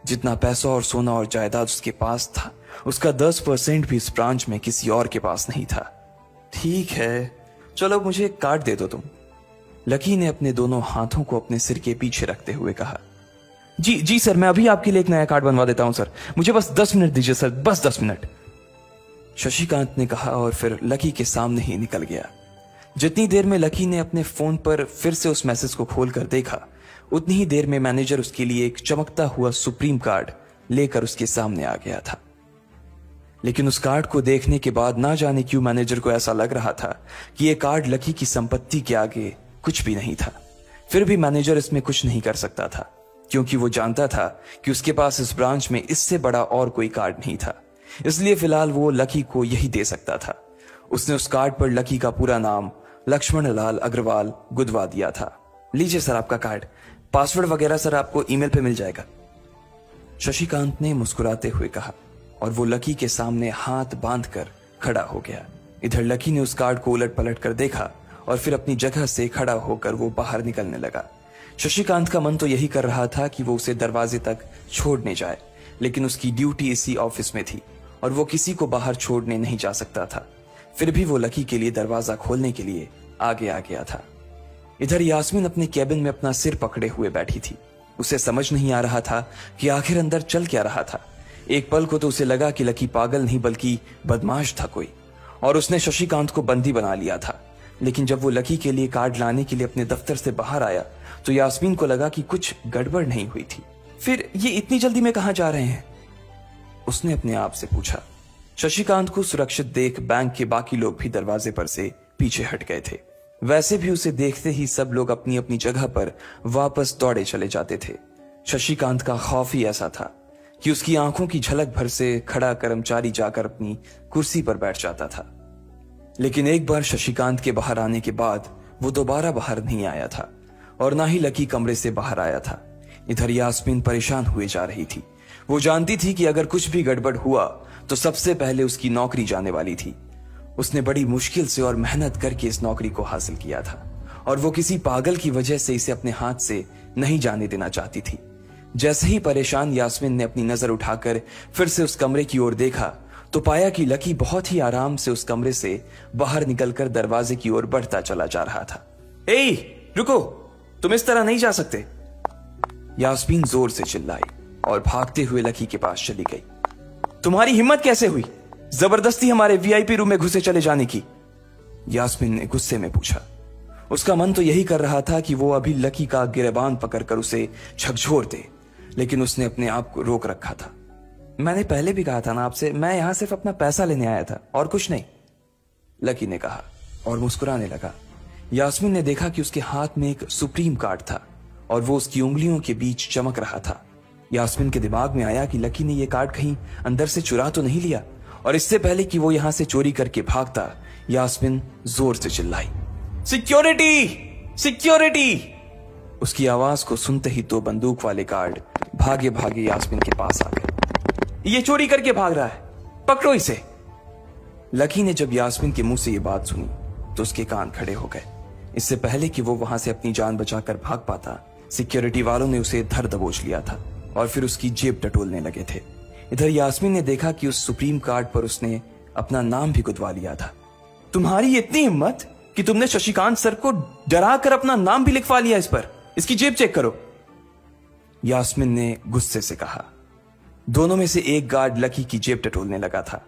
जितना पैसा और सोना और जायदाद उसके पास था, उसका 10% भी इस ब्रांच में किसी और के पास नहीं था। ठीक है, चलो मुझे एक कार्ड दे दो तुम। लकी ने अपने दोनों हाथों को अपने सिर के पीछे रखते हुए कहा। जी सर, मैं अभी आपके लिए एक नया कार्ड बनवा देता हूं सर, मुझे बस 10 मिनट दीजिए सर, बस 10 मिनट, शशिकांत ने कहा और फिर लकी के सामने ही निकल गया। जितनी देर में लकी ने अपने फोन पर फिर से उस मैसेज को खोलकर देखा, उतनी ही देर में मैनेजर उसके लिए एक चमकता हुआ सुप्रीम कार्ड लेकर उसके सामने आ गया था। लेकिन उस कार्ड को देखने के बाद ना जाने क्यों मैनेजर को ऐसा लग रहा था कि यह कार्ड लकी की संपत्ति के आगे कुछ भी नहीं था। फिर भी मैनेजर इसमें कुछ नहीं कर सकता था, क्योंकि वो जानता था कि उसके पास इस ब्रांच में इससे बड़ा और कोई कार्ड नहीं था। इसलिए फिलहाल वो लकी को यही दे सकता था। उसने उस कार्ड पर लकी का पूरा नाम लक्ष्मण लाल अग्रवाल गुदवा दिया था। लीजिए सर आपका कार्ड, पासवर्ड वगैरह सर आपको ईमेल पे मिल जाएगा, शशिकांत ने मुस्कुराते हुए कहा और वो लकी के सामने हाथ बांधकर खड़ा हो गया। इधर लकी ने उस कार्ड को उलट पलट कर देखा और फिर अपनी जगह से खड़ा होकर वो बाहर निकलने लगा। शशिकांत का मन तो यही कर रहा था कि वो उसे दरवाजे तक छोड़ने जाए, लेकिन उसकी ड्यूटी इसी ऑफिस में थी और वो किसी को बाहर छोड़ने नहीं जा सकता था। फिर भी वो लकी के लिए दरवाजा खोलने के लिए आगे आ गया था। इधर यास्मीन अपने कैबिन में अपना सिर पकड़े हुए बैठी थी। उसे समझ नहीं आ रहा था कि आखिर अंदर चल क्या रहा था। एक पल को तो उसे लगा कि लकी पागल नहीं बल्कि बदमाश था कोई, और उसने शशिकांत को बंदी बना लिया था। लेकिन जब वो लकी के लिए कार्ड लाने के लिए अपने दफ्तर से बाहर आया तो यास्मीन को लगा कि कुछ गड़बड़ नहीं हुई थी। फिर ये इतनी जल्दी में कहां जा रहे हैं, उसने अपने आप से पूछा। शशिकांत को सुरक्षित देख बैंक के बाकी लोग भी दरवाजे पर से पीछे हट गए थे। वैसे भी उसे देखते ही सब लोग अपनी अपनी जगह पर वापस दौड़े चले जाते थे। शशिकांत का खौफ ही ऐसा था कि उसकी आंखों की झलक भर से खड़ा कर्मचारी जाकर अपनी कुर्सी पर बैठ जाता था। लेकिन एक बार शशिकांत के बाहर आने के बाद वो दोबारा बाहर नहीं आया था और ना ही लकी कमरे से बाहर आया था। इधर यास्मीन परेशान हुए जा रही थी। वो जानती थी कि अगर कुछ भी गड़बड़ हुआ तो सबसे पहले उसकी नौकरी जाने वाली थी। उसने बड़ी मुश्किल से और मेहनत करके इस नौकरी को हासिल किया था और वो किसी पागल की वजह से इसे अपने हाथ से नहीं जाने देना चाहती थी। जैसे ही परेशान यास्मीन ने अपनी नजर उठाकर फिर से उस कमरे की ओर देखा तो पाया कि लकी बहुत ही आराम से उस कमरे से बाहर निकलकर दरवाजे की ओर बढ़ता चला जा रहा था। ए, रुको, तुम इस तरह नहीं जा सकते, यास्मीन जोर से चिल्लाई और भागते हुए लकी के पास चली गई। तुम्हारी हिम्मत कैसे हुई जबरदस्ती हमारे वीआईपी रूम में घुसे चले जाने की, यास्मीन ने गुस्से में पूछा। उसका मन तो यही कर रहा था कि वो अभी लकी का गिरेबान पकड़कर उसे झकझोर दे, लेकिन उसने अपने आप को रोक रखा था। मैंने पहले भी कहा था ना आपसे, मैं यहां सिर्फ अपना पैसा लेने आया था और कुछ नहीं, लकी ने कहा और मुस्कुराने लगा। यास्मीन ने देखा कि उसके हाथ में एक सुप्रीम कार्ड था और वो उसकी उंगलियों के बीच चमक रहा था। यास्मीन के दिमाग में आया कि लकी ने यह कार्ड कहीं अंदर से चुरा तो नहीं लिया, और इससे पहले कि वो यहां से चोरी करके भागता, यास्मीन जोर से चिल्लाई, सिक्योरिटी सिक्योरिटी। उसकी आवाज को सुनते ही 2 बंदूक वाले गार्ड भागे भागे यास्मीन के पास आ गए। ये चोरी करके भाग रहा है, पकड़ो इसे। लकी ने जब यास्मीन के मुंह से ये बात सुनी तो उसके कान खड़े हो गए। इससे पहले कि वो वहां से अपनी जान बचाकर भाग पाता, सिक्योरिटी वालों ने उसे धर दबोच लिया था और फिर उसकी जेब टटोलने लगे थे। इधर यास्मीन ने देखा कि उस सुप्रीम कार्ड पर उसने अपना नाम भी गुदवा लिया था। तुम्हारी इतनी हिम्मत कि तुमने शशिकांत सर को डरा कर अपना नाम भी लिखवा लिया इस पर, इसकी जेब चेक करो, यास्मीन ने गुस्से से कहा। दोनों में से एक गार्ड लकी की जेब टटोलने लगा था।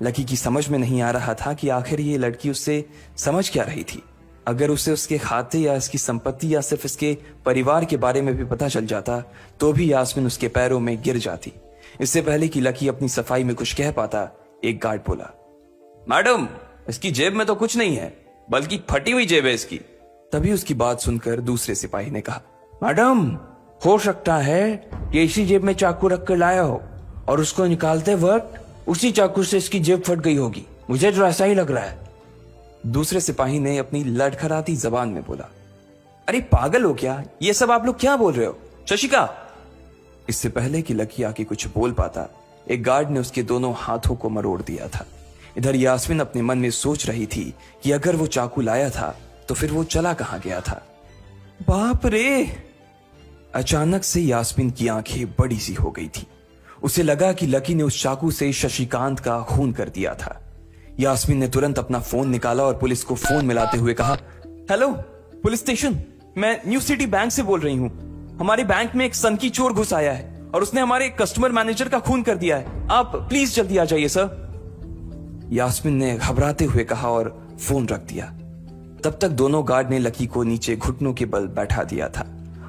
लकी की समझ में नहीं आ रहा था कि आखिर ये लड़की उससे समझ क्या रही थी। अगर उसे उसके खाते या इसकी संपत्ति या सिर्फ इसके परिवार के बारे में भी पता चल जाता तो भी यास्मीन उसके पैरों में गिर जाती। इससे पहले कि लकी अपनी सफाई में कुछ कह पाता, एक गार्ड बोला, मैडम, इसकी जेब में तो कुछ नहीं है, बल्कि फटी हुई जेब है इसकी। तभी उसकी बात सुनकर दूसरे सिपाही ने कहा, मैडम, हो सकता है कि इसी जेब में चाकू रख कर लाया हो और उसको निकालते वक्त उसी चाकू से इसकी जेब फट गई होगी। मुझे तो ऐसा ही लग रहा है। दूसरे सिपाही ने अपनी लड़खड़ाती जबान में बोला, अरे पागल हो क्या? ये सब आप लोग क्या बोल रहे हो? शशिका! इससे पहले कि लकी आके कुछ बोल पाता, एक गार्ड ने उसके दोनों हाथों को मरोड़ दिया था। इधर यास्मीन अपने मन में सोच रही थी कि अगर वो चाकू लाया था तो फिर वो चला कहां गया था। बाप रे! अचानक से यास्मीन की आंखें बड़ी सी हो गई थी। उसे लगा कि लकी ने उस चाकू से शशिकांत का खून कर दिया था। यास्मीन ने तुरंत अपना फोन निकाला और पुलिस को फोन मिलाते हुए कहा, हेलो पुलिस स्टेशन, मैं न्यू सिटी बैंक से बोल रही हूँ। हमारे बैंक में एक सनकी चोर घुस आया है और उसने हमारे कस्टमर मैनेजर का खून कर दिया है। आप प्लीज जल्दी आ जाइए सर। यास्मीन ने घबराते हुए कहा और फोन रख दिया। तब तक दोनों गार्ड ने लकी को नीचे घुटनों के बल बैठा दिया था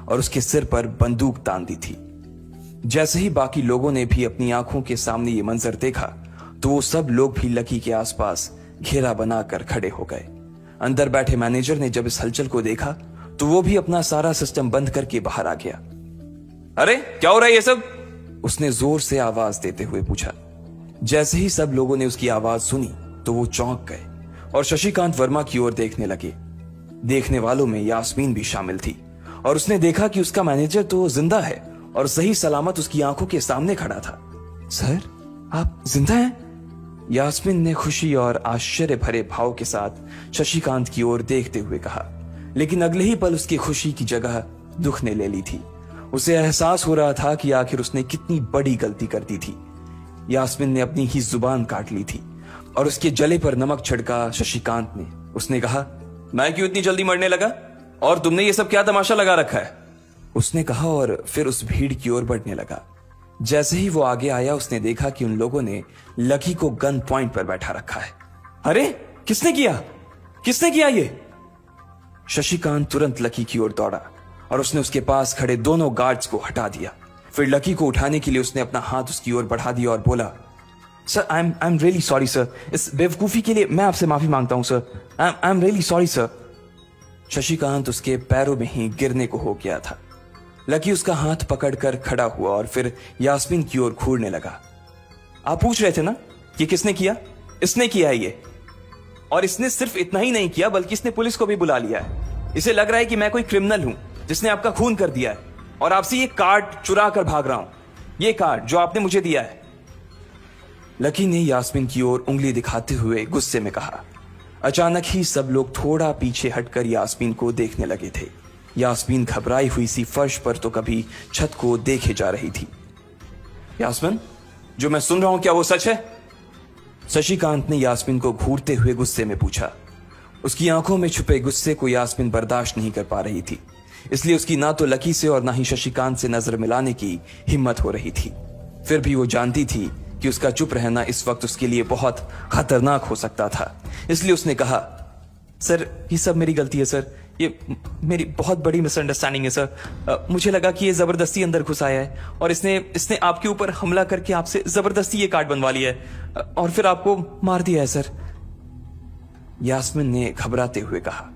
और उसके सिर पर बंदूक तान दी थी। जैसे ही बाकी लोगों ने भी अपनी आंखों के सामने ये मंजर देखा तो वो सब लोग भी लकी के आसपास घेरा बनाकर खड़े हो गए। अंदर बैठे मैनेजर ने जब इस हलचल को देखा तो वो भी अपना सारा सिस्टम बंद करके बाहर आ गया। अरे क्या हो रहा है ये सब? उसने जोर से आवाज देते हुए पूछा। जैसे ही सब लोगों ने उसकी आवाज सुनी तो वो चौंक गए और शशिकांत वर्मा की ओर देखने लगे। देखने वालों में यास्मीन भी शामिल थी और उसने देखा कि उसका मैनेजर तो जिंदा है और सही सलामत उसकी आंखों के सामने खड़ा था। सर, आप जिंदा हैं? यास्मीन ने खुशी और आश्चर्य भरे भाव के साथ शशिकांत की ओर देखते हुए कहा, लेकिन अगले ही पल उसकी खुशी की जगह दुख ने ले ली थी। उसे एहसास हो रहा था कि आखिर उसने कितनी बड़ी गलती कर दी थी। यास्मीन ने अपनी ही जुबान काट ली थी और उसके जले पर नमक छिड़का शशिकांत ने। उसने कहा, मैं क्यों इतनी जल्दी मरने लगा और तुमने ये सब क्या तमाशा लगा रखा है? उसने कहा और फिर उस भीड़ की ओर बढ़ने लगा। जैसे ही वो आगे आया उसने देखा कि उन लोगों ने लकी को गन पॉइंट पर बैठा रखा है। अरे किसने किया? किसने किया ये? शशिकांत तुरंत लकी की ओर दौड़ा और उसने उसके पास खड़े दोनों गार्ड्स को हटा दिया। फिर लकी को उठाने के लिए उसने अपना हाथ उसकी ओर बढ़ा दिया और बोला, sir I am really sorry sir. इस बेवकूफी के लिए मैं आपसे माफी मांगता हूं sir. I am really sorry sir. Shashikant उसके पैरों में ही गिरने को हो गया था। लकी उसका हाथ पकड़कर खड़ा हुआ और फिर यास्मीन की ओर घूरने लगा। आप पूछ रहे थे ना कि किसने किया? इसने किया है ये। और इसने सिर्फ इतना ही नहीं किया बल्कि इसने पुलिस को भी बुला लिया है। इसे लग रहा है कि मैं कोई क्रिमिनल हूं जिसने आपका खून कर दिया है और आपसे ये कार्ड चुरा कर भाग रहा हूं। ये कार्ड जो आपने मुझे दिया है। लकी ने यास्मीन की ओर उंगली दिखाते हुए गुस्से में कहा। अचानक ही सब लोग थोड़ा पीछे हटकर यास्मीन को देखने लगे थे। यास्मीन घबराई हुई सी फर्श पर तो कभी छत को देखे जा रही थी। यास्मीन, जो मैं सुन रहा हूं क्या वो सच है? शशिकांत ने यास्मीन को घूरते हुए गुस्से में पूछा। उसकी आंखों में छुपे गुस्से को यास्मीन बर्दाश्त नहीं कर पा रही थी, इसलिए उसकी ना तो लकी से और ना ही शशिकांत से नजर मिलाने की हिम्मत हो रही थी। फिर भी वो जानती थी कि उसका चुप रहना इस वक्त उसके लिए बहुत खतरनाक हो सकता था, इसलिए उसने कहा, सर ये सब मेरी गलती है सर। ये मेरी बहुत बड़ी मिसअंडरस्टैंडिंग है सर। मुझे लगा कि ये जबरदस्ती अंदर घुस आया है और इसने आपके ऊपर हमला करके आपसे जबरदस्ती ये कार्ड बनवा लिया है और फिर आपको मार दिया है सर। यास्मीन ने घबराते हुए कहा।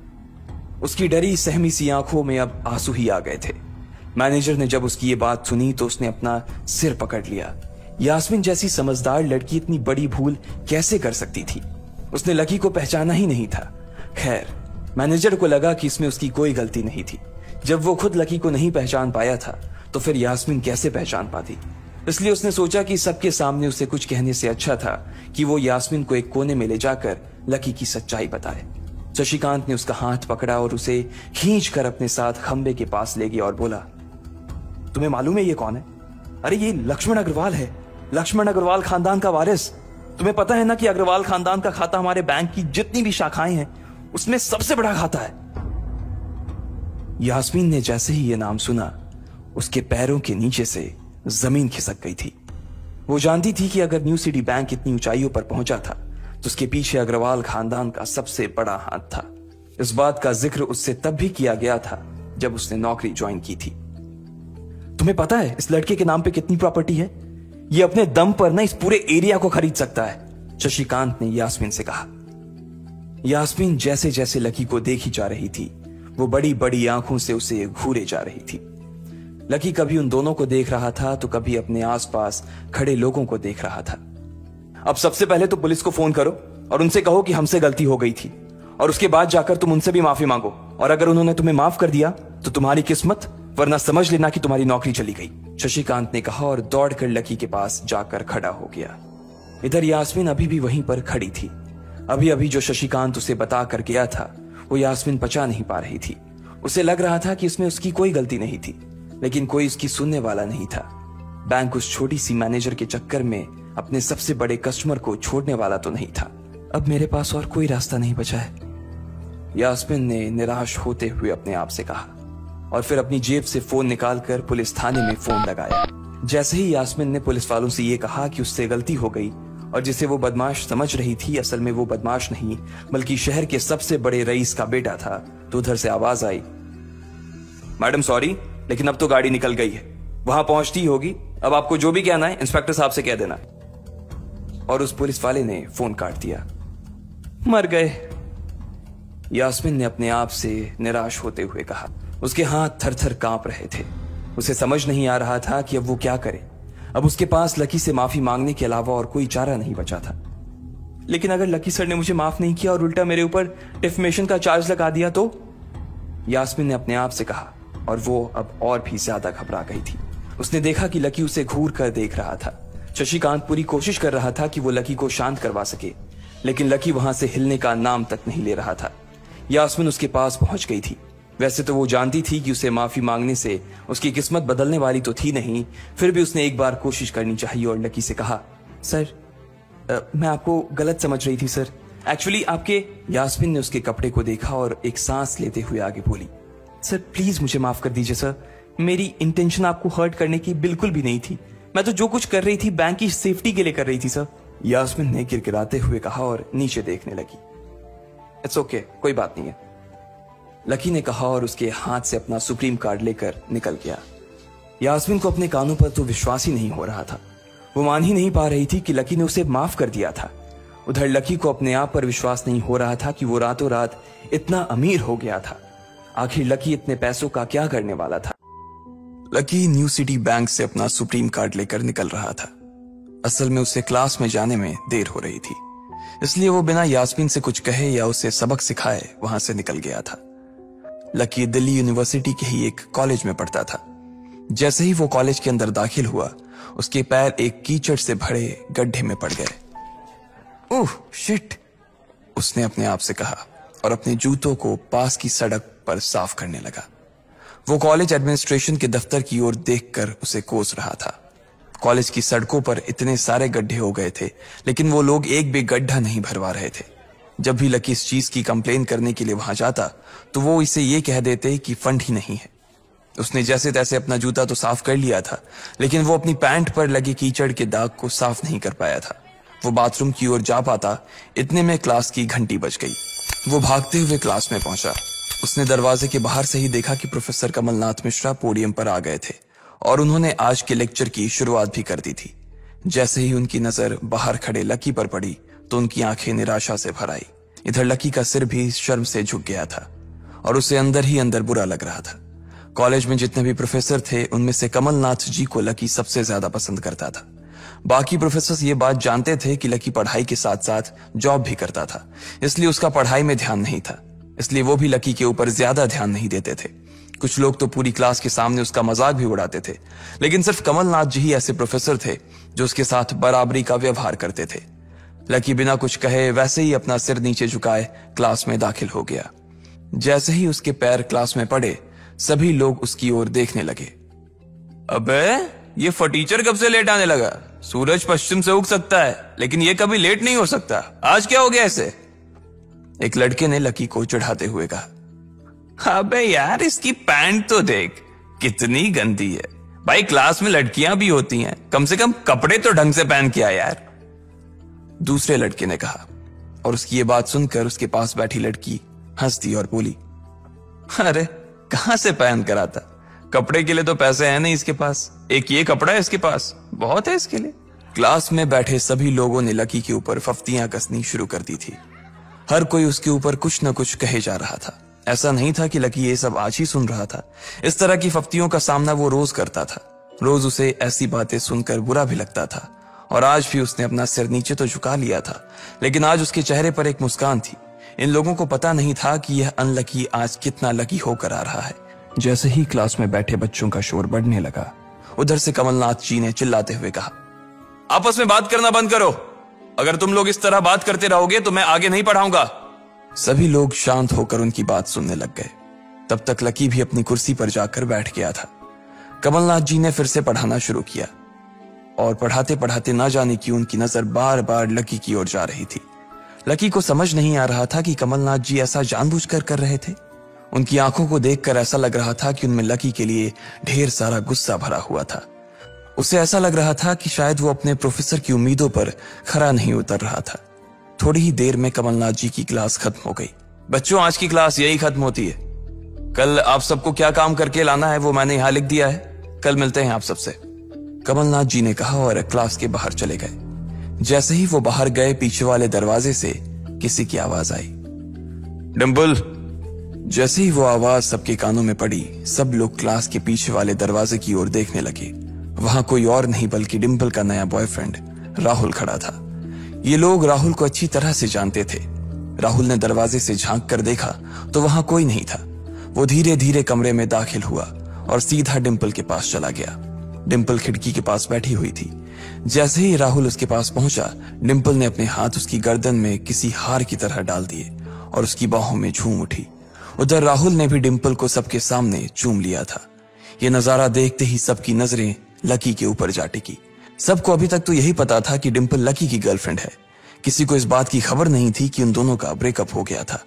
उसकी डरी सहमी सी आंखों में अब आंसू ही आ गए थे। मैनेजर ने जब उसकी ये बात सुनी तो उसने अपना सिर पकड़ लिया। यास्मीन जैसी समझदार लड़की इतनी बड़ी भूल कैसे कर सकती थी? उसने लकी को पहचाना ही नहीं था। खैर, मैनेजर को लगा कि इसमें उसकी कोई गलती नहीं थी। जब वो खुद लकी को नहीं पहचान पाया था तो फिर यास्मीन कैसे पहचान पाती? इसलिए उसने सोचा कि सबके सामने उसे कुछ कहने से अच्छा था कि वो यास्मीन को एक कोने में ले जाकर लकी की सच्चाई बताए। शशिकांत ने उसका हाथ पकड़ा और उसे खींचकर अपने साथ खंबे के पास ले गया और बोला, तुम्हें मालूम है ये कौन है? अरे ये लक्ष्मण अग्रवाल है, लक्ष्मण अग्रवाल खानदान का वारिस। तुम्हें पता है ना कि अग्रवाल खानदान का खाता हमारे बैंक की जितनी भी शाखाएं हैं उसमें सबसे बड़ा खाता है। यास्मीन ने जैसे ही यह नाम सुना उसके पैरों के नीचे से जमीन खिसक गई थी। वो जानती थी कि अगर न्यू सिटी बैंक इतनी ऊंचाइयों पर पहुंचा था तो उसके पीछे अग्रवाल खानदान का सबसे बड़ा हाथ था। इस बात का जिक्र उससे तब भी किया गया था जब उसने नौकरी ज्वाइन की थी। तुम्हें पता है इस लड़के के नाम पे कितनी प्रॉपर्टी है? ये अपने दम पर ना इस पूरे एरिया को खरीद सकता है। शशिकांत ने यास्मीन से कहा। यास्मीन जैसे जैसे लकी को देखी जा रही थी वो बड़ी बड़ी आंखों से उसे घूरे जा रही थी। लकी कभी उन दोनों को देख रहा था तो कभी अपने आसपास खड़े लोगों को देख रहा था। अब सबसे पहले तो पुलिस को फोन करो और उनसे कहो कि हमसे गलती हो गई थी, और उसके बाद जाकर तुम उनसे भी माफी मांगो, और अगर उन्होंने तुम्हें माफ कर दिया तो तुम्हारी किस्मत, वरना समझ लेना कि तुम्हारी नौकरी चली गई, शशिकांत ने कहा और दौड़कर लकी के पास जाकर खड़ा हो गया। इधर यास्मीन अभी भी वहीं पर खड़ी थी। अभी अभी जो शशिकांत उसे बता कर गया था वो यास्मीन पचा नहीं पा रही थी। उसे लग रहा था कि इसमें उसकी कोई गलती नहीं थी, लेकिन कोई उसकी सुनने वाला नहीं था। बैंक उस छोटी सी मैनेजर के चक्कर में अपने सबसे बड़े कस्टमर को छोड़ने वाला तो नहीं था। अब मेरे पास और कोई रास्ता नहीं बचा है, यास्मीन ने निराश होते हुए अपने आप से कहा, और फिर अपनी जेब से फोन निकालकर पुलिस थाने में फोन लगाया। जैसे ही यास्मीन ने पुलिस वालों से ये कहा कि उससे गलती हो गई और जिसे वो बदमाश समझ रही थी असल में वो बदमाश नहीं बल्कि शहर के सबसे बड़े रईस का बेटा था, तो उधर से आवाज आई, मैडम सॉरी, लेकिन अब तो गाड़ी निकल गई है, वहां पहुंचती होगी, अब आपको जो भी कहना है इंस्पेक्टर साहब से कह देना। और उस पुलिस वाले ने फोन काट दिया। मर गए, यास्मीन ने अपने आप से निराश होते हुए कहा। उसके हाथ थर थर कांप रहे थे। उसे समझ नहीं आ रहा था कि अब वो क्या करे। अब उसके पास लकी से माफी मांगने के अलावा और कोई चारा नहीं बचा था। लेकिन अगर लकी सर ने मुझे माफ नहीं किया और उल्टा मेरे ऊपर डिफेमेशन का चार्ज लगा दिया तो, यास्मीन ने अपने आप से कहा, और वो अब और भी ज्यादा घबरा गई थी। उसने देखा कि लकी उसे घूर कर देख रहा था। शशिकांत पूरी कोशिश कर रहा था कि वो लकी को शांत करवा सके, लेकिन लकी वहां से हिलने का नाम तक नहीं ले रहा था। यास्मीन उसके पास पहुंच गई थी। वैसे तो वो जानती थी कि उसे माफी मांगने से उसकी किस्मत बदलने वाली तो थी नहीं, फिर भी उसने एक बार कोशिश करनी चाहिए और लकी से कहा, सर मैं आपको गलत समझ रही थी सर, एक्चुअली आपके। यास्मीन ने उसके कपड़े को देखा और एक सांस लेते हुए आगे बोली, सर प्लीज मुझे माफ कर दीजिए सर, मेरी इंटेंशन आपको हर्ट करने की बिल्कुल भी नहीं थी, मैं तो जो कुछ कर रही थी बैंक की सेफ्टी के लिए कर रही थी सर। यास्मीन ने गिड़गिड़ाते हुए कहा और नीचे देखने लगी। इट्स ओके, कोई बात नहीं है, लकी ने कहा और उसके हाथ से अपना सुप्रीम कार्ड लेकर निकल गया। यास्मीन को अपने कानों पर तो विश्वास ही नहीं हो रहा था। वो मान ही नहीं पा रही थी कि लकी ने उसे माफ कर दिया था। उधर लकी को अपने आप पर विश्वास नहीं हो रहा था कि वो रातों रात इतना अमीर हो गया था। आखिर लकी इतने पैसों का क्या करने वाला था। लकी न्यू सिटी बैंक से अपना सुप्रीम कार्ड लेकर निकल रहा था। असल में उसे क्लास में जाने में देर हो रही थी, इसलिए वो बिना यास्मीन से कुछ कहे या उसे सबक सिखाए वहां से निकल गया था। लकी दिल्ली यूनिवर्सिटी के ही एक कॉलेज में पढ़ता था। जैसे ही वो कॉलेज के अंदर दाखिल हुआ, उसके पैर एक कीचड़ से भरे गड्ढे में पड़ गए। ओह शिट, उसने अपने आप से कहा और अपने जूतों को पास की सड़क पर साफ करने लगा। वो कॉलेज एडमिनिस्ट्रेशन के दफ्तर की ओर देखकर उसे कोस रहा था। कॉलेज की सड़कों पर इतने सारे गड्ढे हो गए थे, लेकिन वो लोग एक भी गड्ढा नहीं भरवा रहे थे। जब भी लकी इस चीज की कंप्लेन करने के लिए वहां जाता तो वो इसे ये कह देते कि फंड ही नहीं है। उसने जैसे तैसे अपना जूता तो साफ कर लिया था, लेकिन वो अपनी पैंट पर लगे कीचड़ के दाग को साफ नहीं कर पाया था। वो बाथरूम की ओर जा पाता, इतने में क्लास की घंटी बज गई। वो भागते हुए क्लास में पहुंचा। उसने दरवाजे के बाहर से ही देखा कि प्रोफेसर कमलनाथ मिश्रा पोडियम पर आ गए थे और उन्होंने आज के लेक्चर की शुरुआत भी कर दी थी। जैसे ही उनकी नजर बाहर खड़े लकी पर पड़ी तो उनकी आंखें निराशा से भर आई। इधर लकी का सिर भी शर्म से झुक गया था और उसे अंदर ही अंदर बुरा लग रहा था। कॉलेज में जितने भी प्रोफेसर थे उनमें से कमलनाथ जी को लकी सबसे ज्यादा पसंद करता था। बाकी प्रोफेसर ये बात जानते थे कि लकी पढ़ाई के साथ साथ जॉब भी करता था, इसलिए उसका पढ़ाई में ध्यान नहीं था, इसलिए वो भी लकी के ऊपर ज्यादा ध्यान नहीं देते थे। कुछ लोग तो पूरी क्लास के सामने उसका मजाक भी उड़ाते थे, लेकिन सिर्फ कमलनाथ जी ही ऐसे प्रोफेसर थे जो उसके साथ बराबरी का व्यवहार करते थे। लकी बिना कुछ कहे वैसे ही अपना सिर नीचे झुकाए क्लास में दाखिल हो गया। जैसे ही उसके पैर क्लास में पड़े, सभी लोग उसकी ओर देखने लगे। अबे ये फटीचर कब से लेट आने लगा? सूरज पश्चिम से उग सकता है, लेकिन ये कभी लेट नहीं हो सकता। आज क्या हो गया इसे? एक लड़के ने लकी को चिढ़ाते हुए कहा। अबे यार इसकी पैंट तो देख, कितनी गंदी है। भाई क्लास में लड़कियां भी होती हैं, कम से कम कपड़े तो ढंग से पहन के आ यार। दूसरे लड़के ने कहा और उसकी ये बात सुनकर उसके पास बैठी लड़की हंस दी और बोली, अरे कहां से पहन कर आता, कपड़े के लिए तो पैसे हैं नहीं इसके पास, एक ये कपड़ा है इसके पास, बहुत है इसके लिए। क्लास में बैठे सभी लोगों ने लकी के ऊपर फफ्तियां कसनी शुरू कर दी थी। हर कोई उसके ऊपर कुछ न कुछ कहे जा रहा था। ऐसा नहीं था कि लकी ये सब आज ही सुन रहा था। इस तरह की फफ्तियों का सामना वो रोज करता था। रोज उसे ऐसी बातें सुनकर बुरा भी लगता था और आज भी उसने अपना सिर नीचे तो झुका लिया था, लेकिन आज उसके चेहरे पर एक मुस्कान थी। इन लोगों को पता नहीं था कि यह अनलकी आज कितना लकी होकर आ रहा है। जैसे ही क्लास में बैठे बच्चों का शोर बढ़ने लगा, उधर से कमलनाथ जी ने चिल्लाते हुए कहा, आपस में बात करना बंद करो। अगर तुम लोग इस तरह बात करते रहोगे तो मैं आगे नहीं पढ़ाऊंगा। सभी लोग शांत होकर उनकी बात सुनने लग गए। तब तक लकी भी अपनी कुर्सी पर जाकर बैठ गया था। कमलनाथ जी ने फिर से पढ़ाना शुरू किया और पढ़ाते पढ़ाते ना जाने क्यों उनकी नजर बार बार लकी की ओर जा रही थी। लकी को समझ नहीं आ रहा था कि कमलनाथ जी ऐसा जानबूझकर कर रहे थे। उनकी आंखों को देखकर ऐसा लग रहा था कि उनमें लकी के लिए ढेर सारा गुस्सा भरा हुआ था। उसे ऐसा लग रहा था कि शायद वो अपने प्रोफेसर की उम्मीदों पर खरा नहीं उतर रहा था। थोड़ी ही देर में कमलनाथ जी की क्लास खत्म हो गई। बच्चों, आज की क्लास यही खत्म होती है। कल आप सबको क्या काम करके लाना है वो मैंने यहाँ लिख दिया है। कल मिलते हैं आप सबसे। कमलनाथ जी ने कहा और क्लास के बाहर चले गए। जैसे ही वो बाहर गए, पीछे वाले दरवाजे से किसी की आवाज आई, डिंपल। जैसे ही वो आवाज सबके कानों में पड़ी, सब लोग क्लास के पीछे वाले दरवाजे की ओर देखने लगे। वहां कोई और नहीं बल्कि डिंपल का नया बॉयफ्रेंड राहुल खड़ा था। ये लोग राहुल को अच्छी तरह से जानते थे। राहुल ने दरवाजे से झांक कर देखा तो वहां कोई नहीं था। वो धीरे धीरे कमरे में दाखिल हुआ और सीधा डिंपल के पास चला गया। डिंपल खिड़की के पास बैठी हुई थी। जैसे ही राहुल उसके पास पहुंचा, डिंपल ने अपने हाथ उसकी गर्दन में किसी हार की तरह डाल दिए और उसकी बाहों में झूम उठी। उधर राहुल ने भी डिंपल को सबके सामने चूम लिया था। ये नजारा देखते ही सबकी नजरें लकी के ऊपर जा टिकी। सबको अभी तक तो यही पता था कि डिंपल लकी की गर्लफ्रेंड है। किसी को इस बात की खबर नहीं थी कि उन दोनों का ब्रेकअप हो गया था।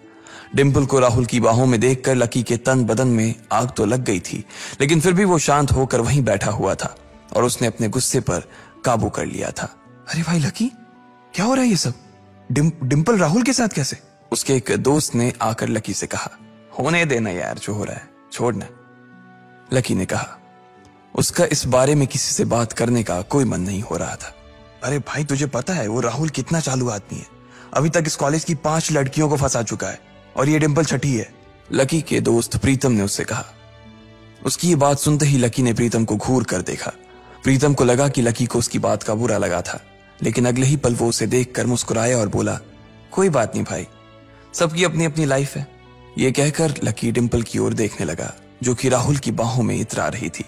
डिंपल को राहुल की बाहों में देखकर लकी के तन बदन में आग तो लग गई थी, लेकिन फिर भी वो शांत होकर वहीं बैठा हुआ था और उसने अपने गुस्से पर काबू कर लिया था। अरे भाई लकी, क्या हो रहा है ये सब? डिंपल राहुल के साथ कैसे? उसके एक दोस्त ने आकर लकी से कहा। होने देना यार, जो हो रहा है छोड़ना। लकी ने कहा। उसका इस बारे में किसी से बात करने का कोई मन नहीं हो रहा था। अरे भाई, तुझे पता है वो राहुल कितना चालू आदमी है। अभी तक इस कॉलेज की 5 लड़कियों को फंसा चुका है और ये डिंपल छठी है। लकी के दोस्त प्रीतम ने उससे कहा। उसकी ये बात सुनते ही लकी ने प्रीतम को घूर कर देखा। प्रीतम को लगा कि लकी को उसकी बात का बुरा लगा था, लेकिन अगले ही पल वो उसे देखकर मुस्कुराया और बोला, कोई बात नहीं भाई, सबकी अपनी अपनी लाइफ है। ये कहकर लकी डिंपल की ओर देखने लगा, जो कि राहुल की बाहों में इतरा रही थी।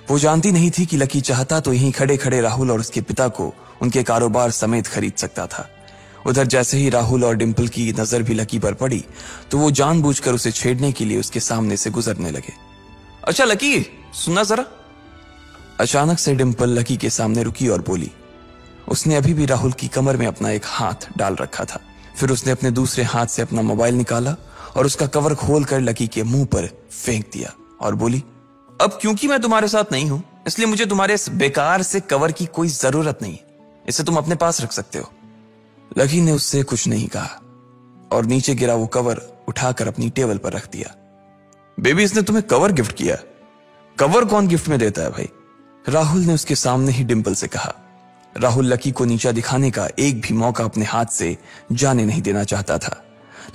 वो जानती नहीं थी कि लकी चाहता तो यहीं खड़े खड़े राहुल और उसके पिता को उनके कारोबार समेत खरीद सकता था। उधर जैसे ही राहुल और डिंपल की नजर भी लकी पर पड़ी तो वो जानबूझकर उसे छेड़ने के लिए उसके सामने से गुजरने लगे। अच्छा लकी, सुनना जरा। अचानक से डिंपल लकी के सामने रुकी और बोली। उसने अभी भी राहुल की कमर में अपना एक हाथ डाल रखा था। फिर उसने अपने दूसरे हाथ से अपना मोबाइल निकाला और उसका कवर खोलकर लकी के मुंह पर फेंक दिया और बोली, अब क्योंकि मैं तुम्हारे साथ नहीं हूं, इसलिए मुझे तुम्हारे इस बेकार से कवर की कोई जरूरत नहीं है। इसे तुम अपने पास रख सकते हो। लकी ने उससे कुछ नहीं कहा और नीचे गिरा वो कवर उठाकर अपनी टेबल पर रख दिया। बेबी, इसने तुम्हें कवर गिफ्ट किया? कवर कौन गिफ्ट में देता है भाई? राहुल ने उसके सामने ही डिंपल से कहा। राहुल लकी को नीचा दिखाने का एक भी मौका अपने हाथ से जाने नहीं देना चाहता था।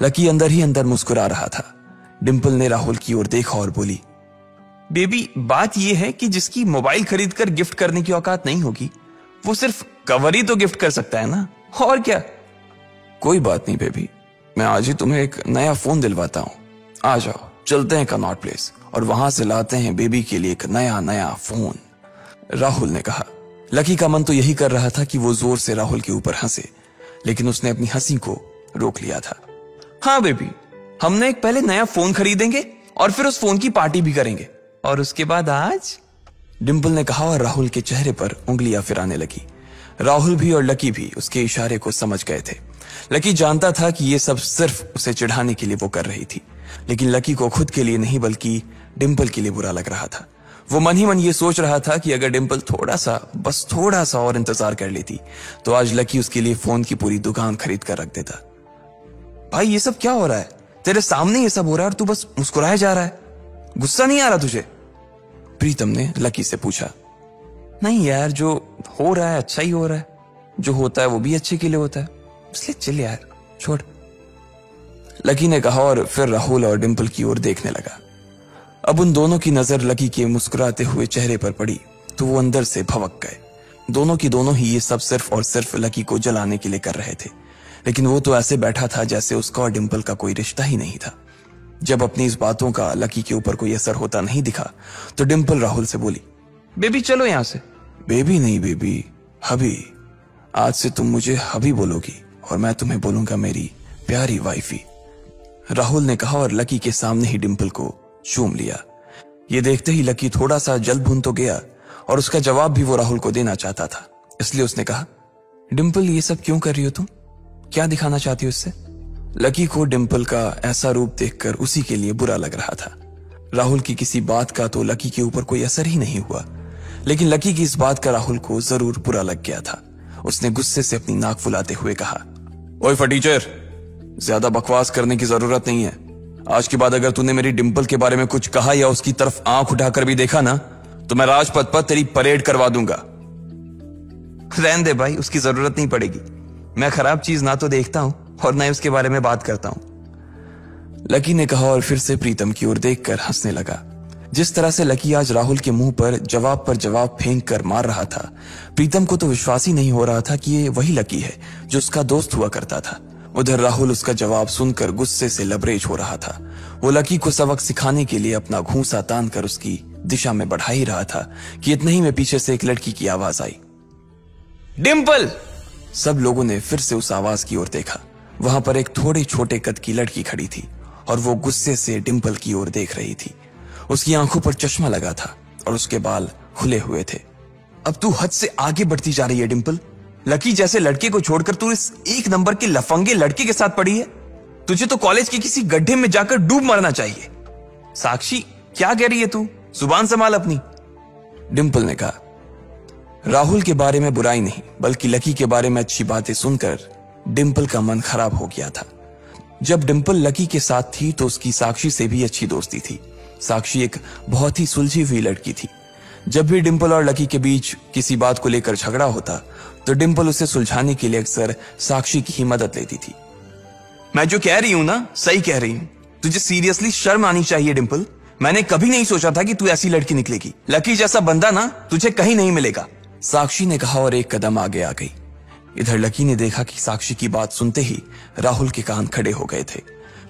लकी अंदर ही अंदर मुस्कुरा रहा था। डिंपल ने राहुल की ओर देखा और बोली, बेबी, बात यह है कि जिसकी मोबाइल खरीदकर गिफ्ट करने की औकात नहीं होगी, वो सिर्फ कवर ही तो गिफ्ट कर सकता है ना, और क्या। कोई बात नहीं बेबी, मैं आज ही तुम्हें एक नया फोन दिलवाता हूँ। आ जाओ, चलते हैं कनॉट प्लेस और वहां से लाते हैं बेबी के लिए एक नया फोन, राहुल ने कहा। लकी का मन तो यही कर रहा था कि वो जोर से राहुल के ऊपर हंसे, लेकिन उसने अपनी हंसी को रोक लिया था। हाँ बेबी, हमने एक पहले नया फोन खरीदेंगे और फिर उस फोन की पार्टी भी करेंगे, और उसके बाद आज, डिंपल ने कहा और राहुल के चेहरे पर उंगलियां फिराने लगी। राहुल भी और लकी भी उसके इशारे को समझ गए थे। लकी जानता था कि ये सब सिर्फ उसे चिढ़ाने के लिए वो कर रही थी, लेकिन लकी को खुद के लिए नहीं बल्कि डिंपल के लिए बुरा लग रहा था। वो मन ही मन ये सोच रहा था कि अगर डिंपल बस थोड़ा सा और इंतजार कर लेती तो आज लकी उसके लिए फोन की पूरी दुकान खरीद कर रख देता। भाई ये सब क्या हो रहा है? तेरे सामने ये सब हो रहा है और तू बस मुस्कुराया जा रहा है। गुस्सा नहीं आ रहा तुझे? प्रीतम ने लकी से पूछा। नहीं यार, जो हो रहा है अच्छा ही हो रहा है। जो होता है वो भी अच्छे के लिए होता है, इसलिए चिल यार, छोड़। लकी ने कहा और फिर राहुल और डिंपल की ओर देखने लगा। अब उन दोनों की नजर लकी के मुस्कुराते हुए चेहरे पर पड़ी तो वो अंदर से भवक गए। दोनों की दोनों ही ये सब सिर्फ और सिर्फ लकी को जलाने के लिए कर रहे थे, लेकिन वो तो ऐसे बैठा था जैसे उसका और डिंपल का कोई रिश्ता ही नहीं था। जब अपनी इस बातों का लकी के ऊपर कोई असर होता नहीं दिखा तो डिंपल राहुल से बोली, बेबी चलो यहां से। बेबी नहीं बेबी, हबी। आज से तुम मुझे हबी बोलोगी और मैं तुम्हें बोलूंगा मेरी प्यारी वाइफी, राहुल ने कहा और लकी के सामने ही डिंपल को चूम लिया। ये देखते ही लकी थोड़ा सा जल भून तो गया और उसका जवाब भी वो राहुल को देना चाहता था, इसलिए उसने कहा, डिंपल ये सब क्यों कर रही हो तुम? क्या दिखाना चाहती हो इससे? लकी को डिंपल का ऐसा रूप देखकर उसी के लिए बुरा लग रहा था। राहुल की किसी बात का तो लकी के ऊपर कोई असर ही नहीं हुआ, लेकिन लकी की इस बात का राहुल को जरूर बुरा लग गया था। उसने गुस्से से अपनी नाक फुलाते हुए कहा, ओए फटीचर, ज्यादा बकवास करने की जरूरत नहीं है। आज के बाद अगर तूने मेरी डिंपल के बारे में कुछ कहा या उसकी तरफ आंख उठाकर भी देखा ना तो मैं राजपथ पर तेरी परेड करवा दूंगा। रहने दे भाई, उसकी जरूरत नहीं पड़ेगी। मैं खराब चीज ना तो देखता हूं और ना ही उसके बारे में बात करता हूं। लकी ने कहा और फिर से प्रीतम की ओर देखकर हंसने लगा। जिस तरह से लकी आज राहुल के मुंह पर जवाब फेंक कर मार रहा था, प्रीतम को तो विश्वास ही नहीं हो रहा था कि ये वही लकी है जो उसका दोस्त हुआ करता था। उधर राहुल उसका जवाब सुनकर गुस्से से लबरेज हो रहा था। वो लकी को सबक सिखाने के लिए अपना घूंसा तान कर उसकी दिशा में बढ़ा ही रहा था कि इतना ही में पीछे से एक लड़की की आवाज आई, डिंपल। सब लोगों ने फिर से उस आवाज की ओर देखा। वहां पर एक थोड़े छोटे कद की लड़की खड़ी थी और वो गुस्से से डिंपल की ओर देख रही थी। उसकी आंखों पर चश्मा लगा था और उसके बाल खुले हुए थे। अब तू हद से आगे बढ़ती जा रही है डिंपल। लकी जैसे लड़के को छोड़कर तू इस एक नंबर के लफंगे लड़के के साथ पड़ी है। तुझे तो कॉलेज के किसी गड्ढे में जाकर डूब मरना चाहिए। साक्षी, क्या कह रही है तू? जुबान संभाल अपनी। डिंपल ने कहा, राहुल के बारे में बुराई नहीं बल्कि लकी के बारे में अच्छी बातें सुनकर डिंपल का मन खराब हो गया था। जब डिंपल लकी के साथ थी तो उसकी साक्षी से भी अच्छी दोस्ती थी। साक्षी एक बहुत ही सुलझी हुई लड़की थी। जब भी डिंपल और लकी के बीच किसी बात को लेकर झगड़ा होता तो डिंपल उसे सुलझाने के लिए अक्सर साक्षी की ही मदद लेती थी। मैं जो कह रही हूं ना सही कह रही हूं। तुझे सीरियसली शर्म आनी चाहिए डिंपल। मैंने कभी नहीं सोचा था कि तू ऐसी लड़की निकलेगी। लकी जैसा बंदा ना तुझे कहीं नहीं मिलेगा, साक्षी ने कहा और एक कदम आगे आ गई। इधर लकी ने देखा कि साक्षी की बात सुनते ही राहुल के कान खड़े हो गए थे,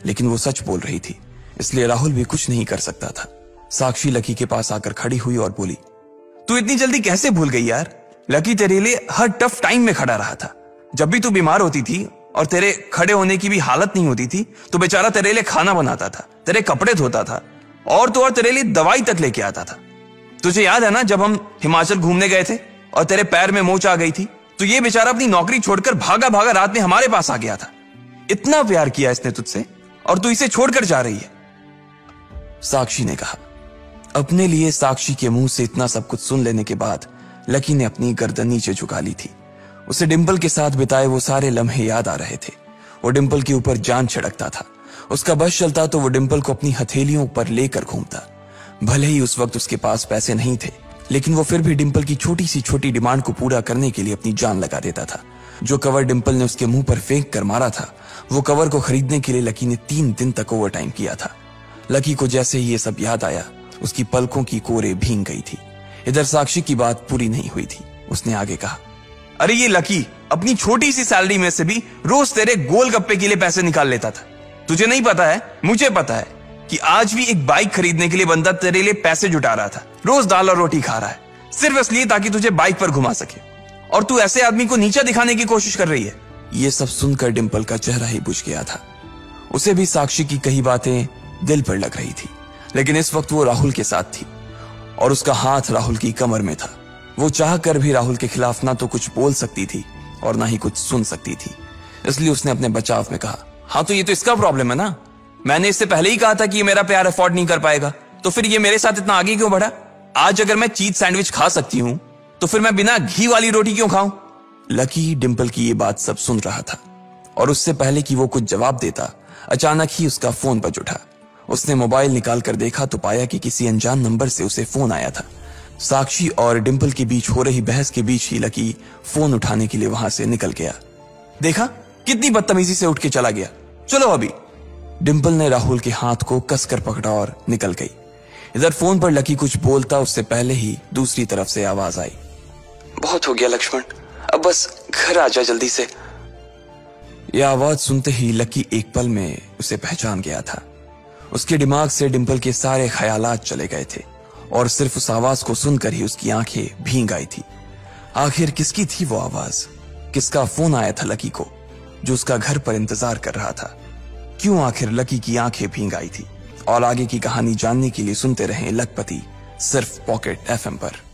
लेकिन वो सच बोल रही थी इसलिए राहुल भी कुछ नहीं कर सकता था। साक्षी लकी के पास आकर खड़ी हुई और बोली, तू इतनी जल्दी कैसे भूल गई यार? लकी तेरे लिए हर टफ टाइम में खड़ा रहा था। जब भी तू बीमार होती थी और तेरे खड़े होने की भी हालत नहीं होती थी तो बेचारा तेरे लिए खाना बनाता था, तेरे कपड़े धोता था और तो और तेरे लिए दवाई तक लेके आता था। तुझे याद है ना जब हम हिमाचल घूमने गए थे और तेरे पैर में मोच आ गई थी तो ये बेचारा अपनी नौकरी छोड़कर भागा भागा रात में हमारे पास आ गया था। इतना प्यार किया इसने तुझसे और तू इसे छोड़कर जा रही है। साक्षी ने कहा। अपने लिए साक्षी के मुंह से इतना सब कुछ सुन लेने के बाद लकी ने अपनी गर्दन नीचे झुका ली थी। उसे डिंपल के साथ बिताए वो सारे लम्हे याद आ रहे थे। वो डिंपल के ऊपर जान छिड़कता था। उसका बस चलता तो वो डिंपल को अपनी हथेलियों पर लेकर घूमता। भले ही उस वक्त उसके पास पैसे नहीं थे, लेकिन वो फिर भी डिंपल की छोटी सी छोटी डिमांड को पूरा करने के लिए अपनी जान लगा देता था। जो कवर डिंपल ने उसके मुंह पर फेंक कर मारा था, वो कवर को खरीदने के लिए लकी ने 3 दिन तक ओवर टाइम किया था। लकी को जैसे ही ये सब याद आया, उसकी पलकों की कोरे भींग गई थी। इधर साक्षी की बात पूरी नहीं हुई थी। उसने आगे कहा, अरे ये लकी अपनी छोटी सी सैलरी में से भी रोज तेरे गोलगप्पे के लिए पैसे निकाल लेता था। तुझे नहीं पता है, मुझे पता है कि आज भी एक बाइक खरीदने के लिए बंदा तेरे लिए पैसे जुटा रहा था। रोज दाल और रोटी खा रहा है सिर्फ इसलिए ताकि तुझे बाइक पर घुमा सके, और तू ऐसे आदमी को नीचा दिखाने की कोशिश कर रही है। ये सब सुनकर डिंपल का चेहरा ही बुझ गया था। उसे भी साक्षी की कही बातें दिल पर लग रही थी, लेकिन इस वक्त वो राहुल के साथ थी और उसका हाथ राहुल की कमर में था। वो चाह कर भी राहुल के खिलाफ ना तो कुछ बोल सकती थी और ना ही कुछ सुन सकती थी। इसलिए उसने अपने बचाव में कहा, हाँ तो ये तो इसका प्रॉब्लम है ना। मैंने इससे पहले ही कहा था कि ये मेरा प्यार अफोर्ड नहीं कर पाएगा, तो फिर ये मेरे साथ इतना आगे क्यों बढ़ा? आज अगर मैं चीज सैंडविच खा सकती हूं तो फिर मैं बिना घी वाली रोटी क्यों खाऊं? लकी डिंपल की ये बात सब सुन रहा था और उससे पहले कि वो कुछ जवाब देता, अचानक ही उसका फोन बज उठा। उसने मोबाइल निकाल कर देखा तो पाया कि किसी अनजान नंबर से उसे फोन आया था। साक्षी और डिंपल के बीच हो रही बहस के बीच ही लकी फोन उठाने के लिए वहां से निकल गया। देखा कितनी बदतमीजी से उठ के चला गया। चलो अभी डिम्पल ने राहुल के हाथ को कसकर पकड़ा और निकल गई। इधर फोन पर लकी कुछ बोलता उससे पहले ही दूसरी तरफ से आवाज आई, बहुत हो गया लक्ष्मण, अब बस घर आ जा जल्दी से। यह आवाज सुनते ही लकी एक पल में उसे पहचान गया था। उसके दिमाग से डिम्पल के सारे ख्यालात चले गए थे और सिर्फ उस आवाज को सुनकर ही उसकी आंखें भीग आई थी। आखिर किसकी थी वो आवाज? किसका फोन आया था लकी को जो उसका घर पर इंतजार कर रहा था? क्यों आखिर लकी की आंखें भीग आई थी? और आगे की कहानी जानने के लिए सुनते रहें लखपति, सिर्फ पॉकेट FM पर।